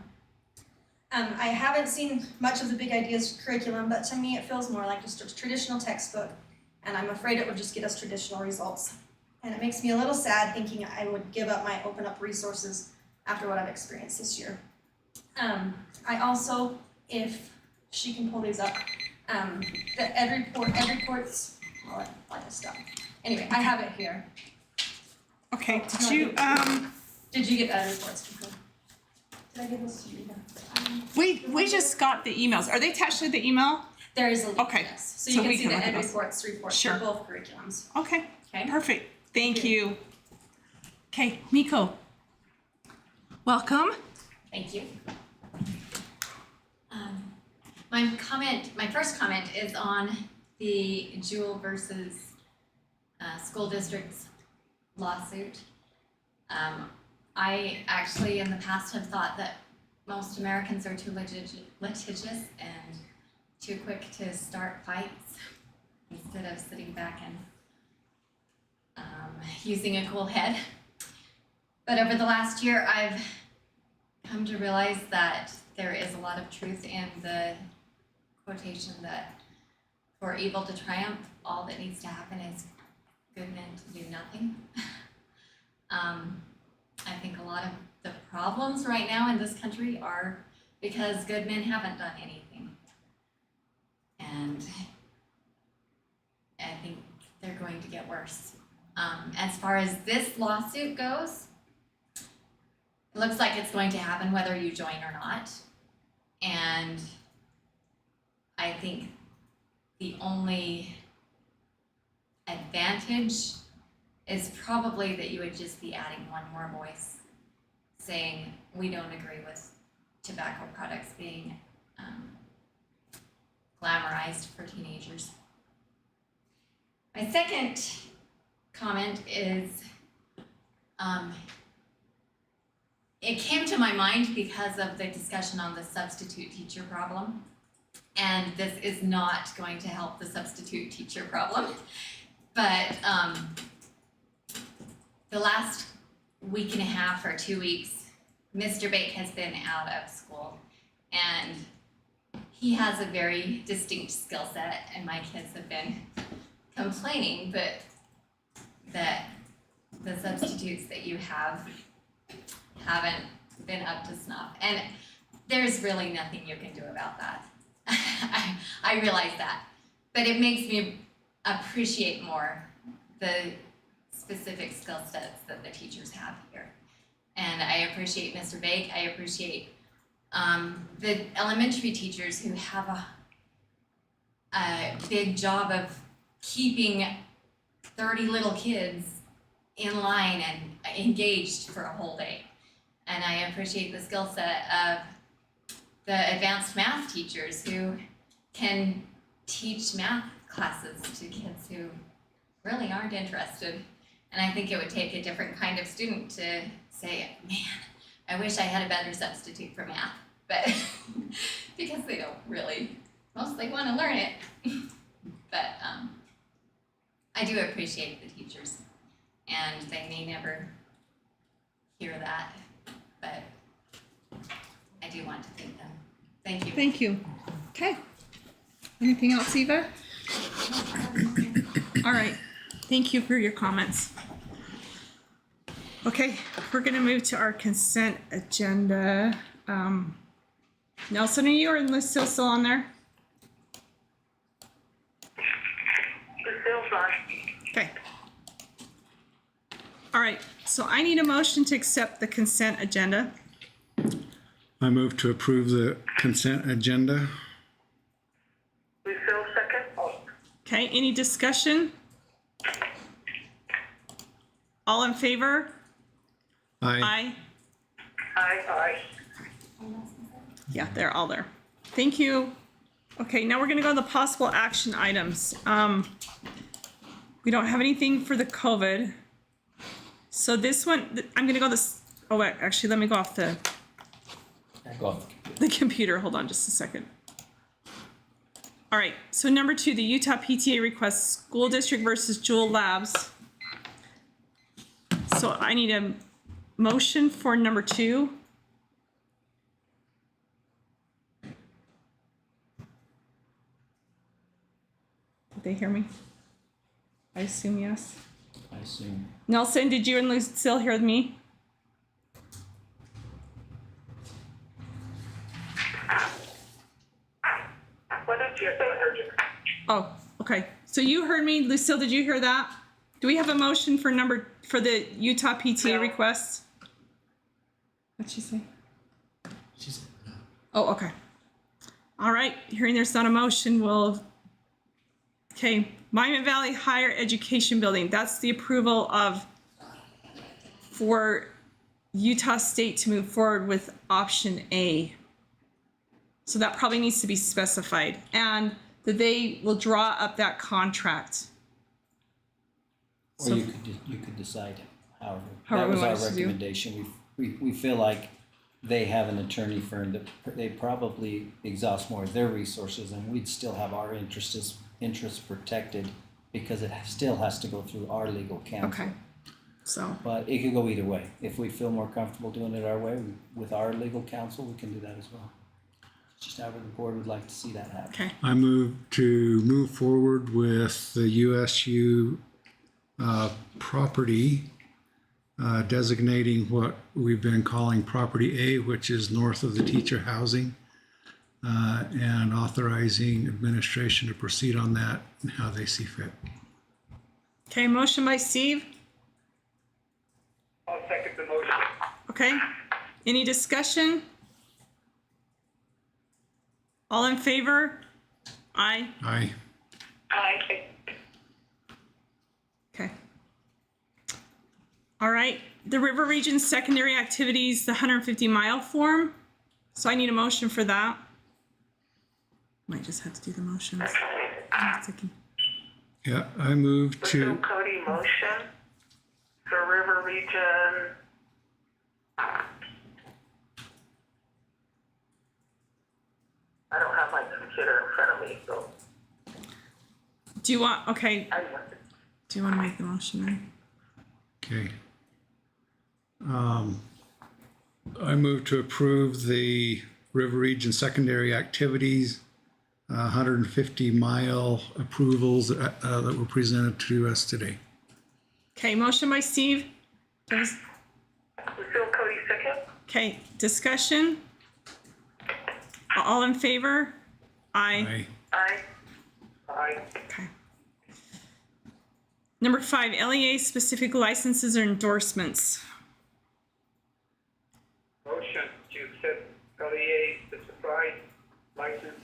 I haven't seen much of the Big Ideas curriculum, but to me it feels more like just a traditional textbook, and I'm afraid it would just get us traditional results. And it makes me a little sad thinking I would give up my Open Up resources after what I've experienced this year. I also, if she can pull these up, the ed reports, well, I just stopped. Anyway, I have it here. Okay, Did you get ed reports? Did I give this to you? we just got the emails. Are they attached to the email? There is a link, Okay, yes. So so you can we see can the look at ed those. reports Sure. for both curriculums. Okay, Okay? perfect. Thank you. Okay, Miko. Welcome. Thank you. My first comment is on the Jewel versus school districts lawsuit. I actually in the past have thought that most Americans are too litigious and too quick to start fights instead of sitting back and using a cool head. But over the last year, I've come to realize that there is a lot of truth in the quotation that for evil to triumph, all that needs to happen is good men to do nothing. I think a lot of the problems right now in this country are because good men haven't done anything. And I think they're going to get worse. As far as this lawsuit goes, it looks like it's going to happen whether you join or not. And I think the only advantage is probably that you would just be adding one more voice saying we don't agree with tobacco products being glamorized for teenagers. My second comment is it came to my mind because of the discussion on the substitute teacher problem. And this is not going to help the substitute teacher problem. But the last week and a half or 2 weeks, Mr. Bake has been out of school, and he has a very distinct skill set, and my kids have been complaining that the substitutes that you have haven't been up to snuff, and there's really nothing you can do about that. I realize that, but it makes me appreciate more the specific skill sets that the teachers have here. And I appreciate Mr. Bake, I appreciate the elementary teachers who have a big job of keeping 30 little kids in line and engaged for a whole day. And I appreciate the skill set of the advanced math teachers who can teach math classes to kids who really aren't interested. And I think it would take a different kind of student to say, man, I wish I had a better substitute for math, but because they don't really, mostly want to learn it. But I do appreciate the teachers, and they may never hear that, but I do want to thank them. Thank you. Thank you. Okay. Anything else, Eva? All right. Thank you for your comments. Okay, we're gonna move to our consent agenda. Nelson, are you or Lucille still on there? Lucille's on. Okay. All right, so I need a motion to accept the consent agenda. I move to approve the consent agenda. Lucille second. Okay, any discussion? All in favor? Aye. Aye. Yeah, they're all there. Thank you. Okay, now we're gonna go to the possible action items. We don't have anything for the COVID. So this one, I'm gonna go this, oh wait, actually, let me go off the computer. Hold on just a second. All right, so number 2, the Utah PTA requests school district versus Jewel Labs. So I need a motion for number 2. Did they hear me? I assume yes. I assume. Nelson, did you and Lucille hear me? What did you say? Oh, okay. So you heard me. Lucille, did you hear that? Do we have a motion for the Utah PTA No. requests? What'd she say? She said no. Oh, okay. All right, hearing there's not a motion, okay, Monument Valley Higher Education Building, that's the approval for Utah State to move forward with option A. So that probably needs to be specified, and that they will draw up that contract. Or So- you could decide however. However That was we our want us to do. recommendation. We feel like they have an attorney firm that they probably exhaust more of their resources, and we'd still have our interests protected because it still has to go through our legal counsel. Okay, so, But it could go either way. If we feel more comfortable doing it our way with our legal counsel, we can do that as well. Just however the board would like to see that happen. okay, I move to move forward with the USU property, designating what we've been calling property A, which is north of the teacher housing, and authorizing administration to proceed on that and how they see fit. okay, motion by Steve, I'll second the motion. okay. Any discussion? All in favor? Aye. Aye. Aye. Okay. All right, the River Region Secondary Activities, the 150-mile form. So I need a motion for that. Might just have to do the motions. I'm thinking. Yeah, I move Lucille to, Cody motion for River Region. I don't have my computer in front of me, so Do you want, okay, I want to. Do you want to make the motion then? Okay. I move to approve the River Region secondary activities, 150-mile approvals that were presented to us today. Okay, motion by Steve. Lucille Cody second. Okay, discussion. All in favor? Aye. Aye. Aye. Okay. Number 5, LEA specific licenses or endorsements. Motion to accept LEA specified license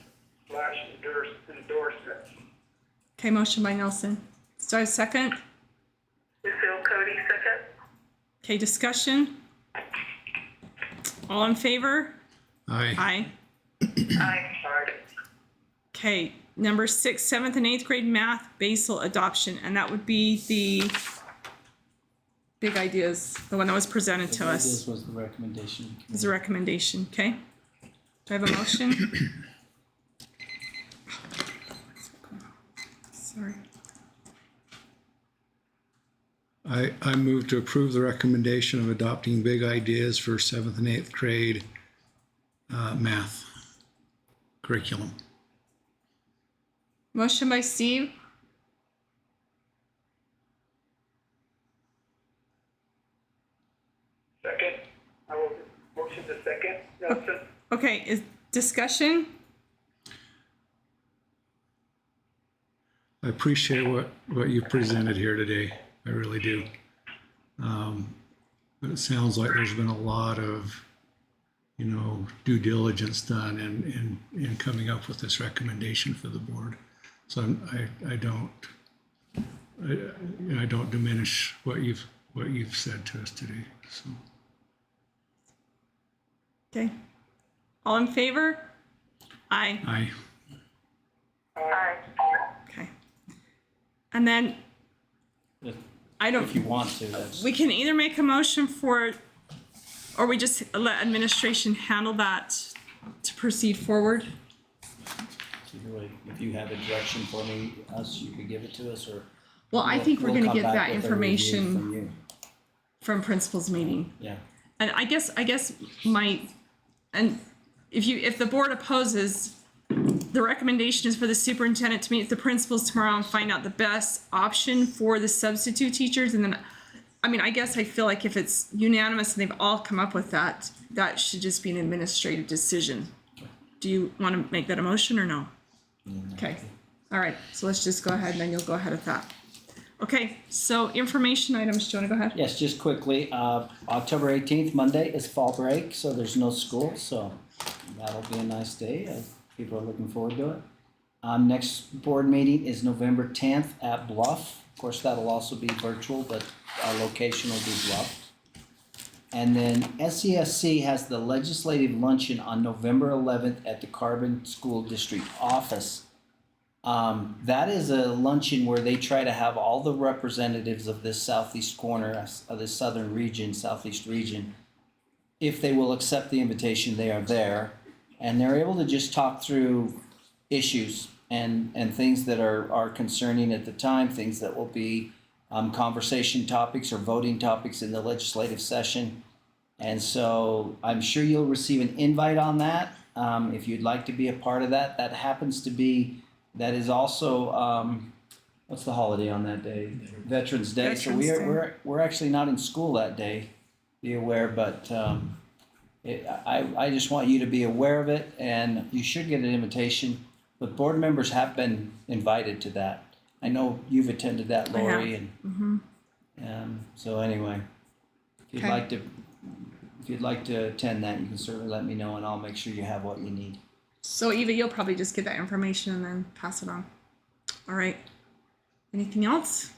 / endorsement. Okay, motion by Nelson. Do I have a second? Lucille Cody second. Okay, discussion. All in favor? Aye. Aye. Aye. Aye. Okay, number 6, 7th and 8th grade math basal adoption, and that would be the big ideas, the one that was presented to us. This was the recommendation. Is a recommendation, okay? Do I have a motion? Sorry. I move to approve the recommendation of adopting big ideas for 7th and 8th grade math curriculum. Motion by Steve. Second. I will motion to second. Nelson. Okay, is discussion? I appreciate what you presented here today. I really do. But it sounds like there's been a lot of, due diligence done in coming up with this recommendation for the board. So I don't diminish what you've said to us today. So Okay. All in favor? Aye. aye. Aye. Okay. And then, I don't, If you want to, that's. we can either make a motion for, or we just let administration handle that to proceed forward. Either way, if you have a direction for me, you could give it to us, or. Well, I think we're we'll gonna come get back that with a review information from you. from principal's meeting. Yeah. And I guess if the board opposes, the recommendation is for the superintendent to meet with the principals tomorrow and find out the best option for the substitute teachers. And then, I guess I feel like if it's unanimous and they've all come up with that, that should just be an administrative decision. Do you want to make that a motion or no? Okay. All right. So let's just go ahead and then you'll go ahead with that. Okay. So information items. Do you want to go ahead? Yes, just quickly, October 18th, Monday is fall break, so there's no school, so that'll be a nice day. People are looking forward to it. Next board meeting is November 10th at Bluff. Of course, that'll also be virtual, but our location will be Bluff. And then SESC has the legislative luncheon on November 11th at the Carbon School District office. That is a luncheon where they try to have all the representatives of this southeast corner of the southern region, southeast region. If they will accept the invitation, they are there. And they're able to just talk through issues and things that are concerning at the time, things that will be conversation topics or voting topics in the legislative session. And so I'm sure you'll receive an invite on that. If you'd like to be a part of that, that is also, what's the holiday on that day? Veterans Day. So Veterans Day. we're actually not in school that day, be aware, but I just want you to be aware of it, and you should get an invitation. But board members have been invited to that. I know you've attended that, I have. Lori, and so anyway, if you'd like to attend that, you can certainly let me know, and I'll make sure you have what you need. So Eva, you'll probably just get that information and then pass it on. All right. Anything else?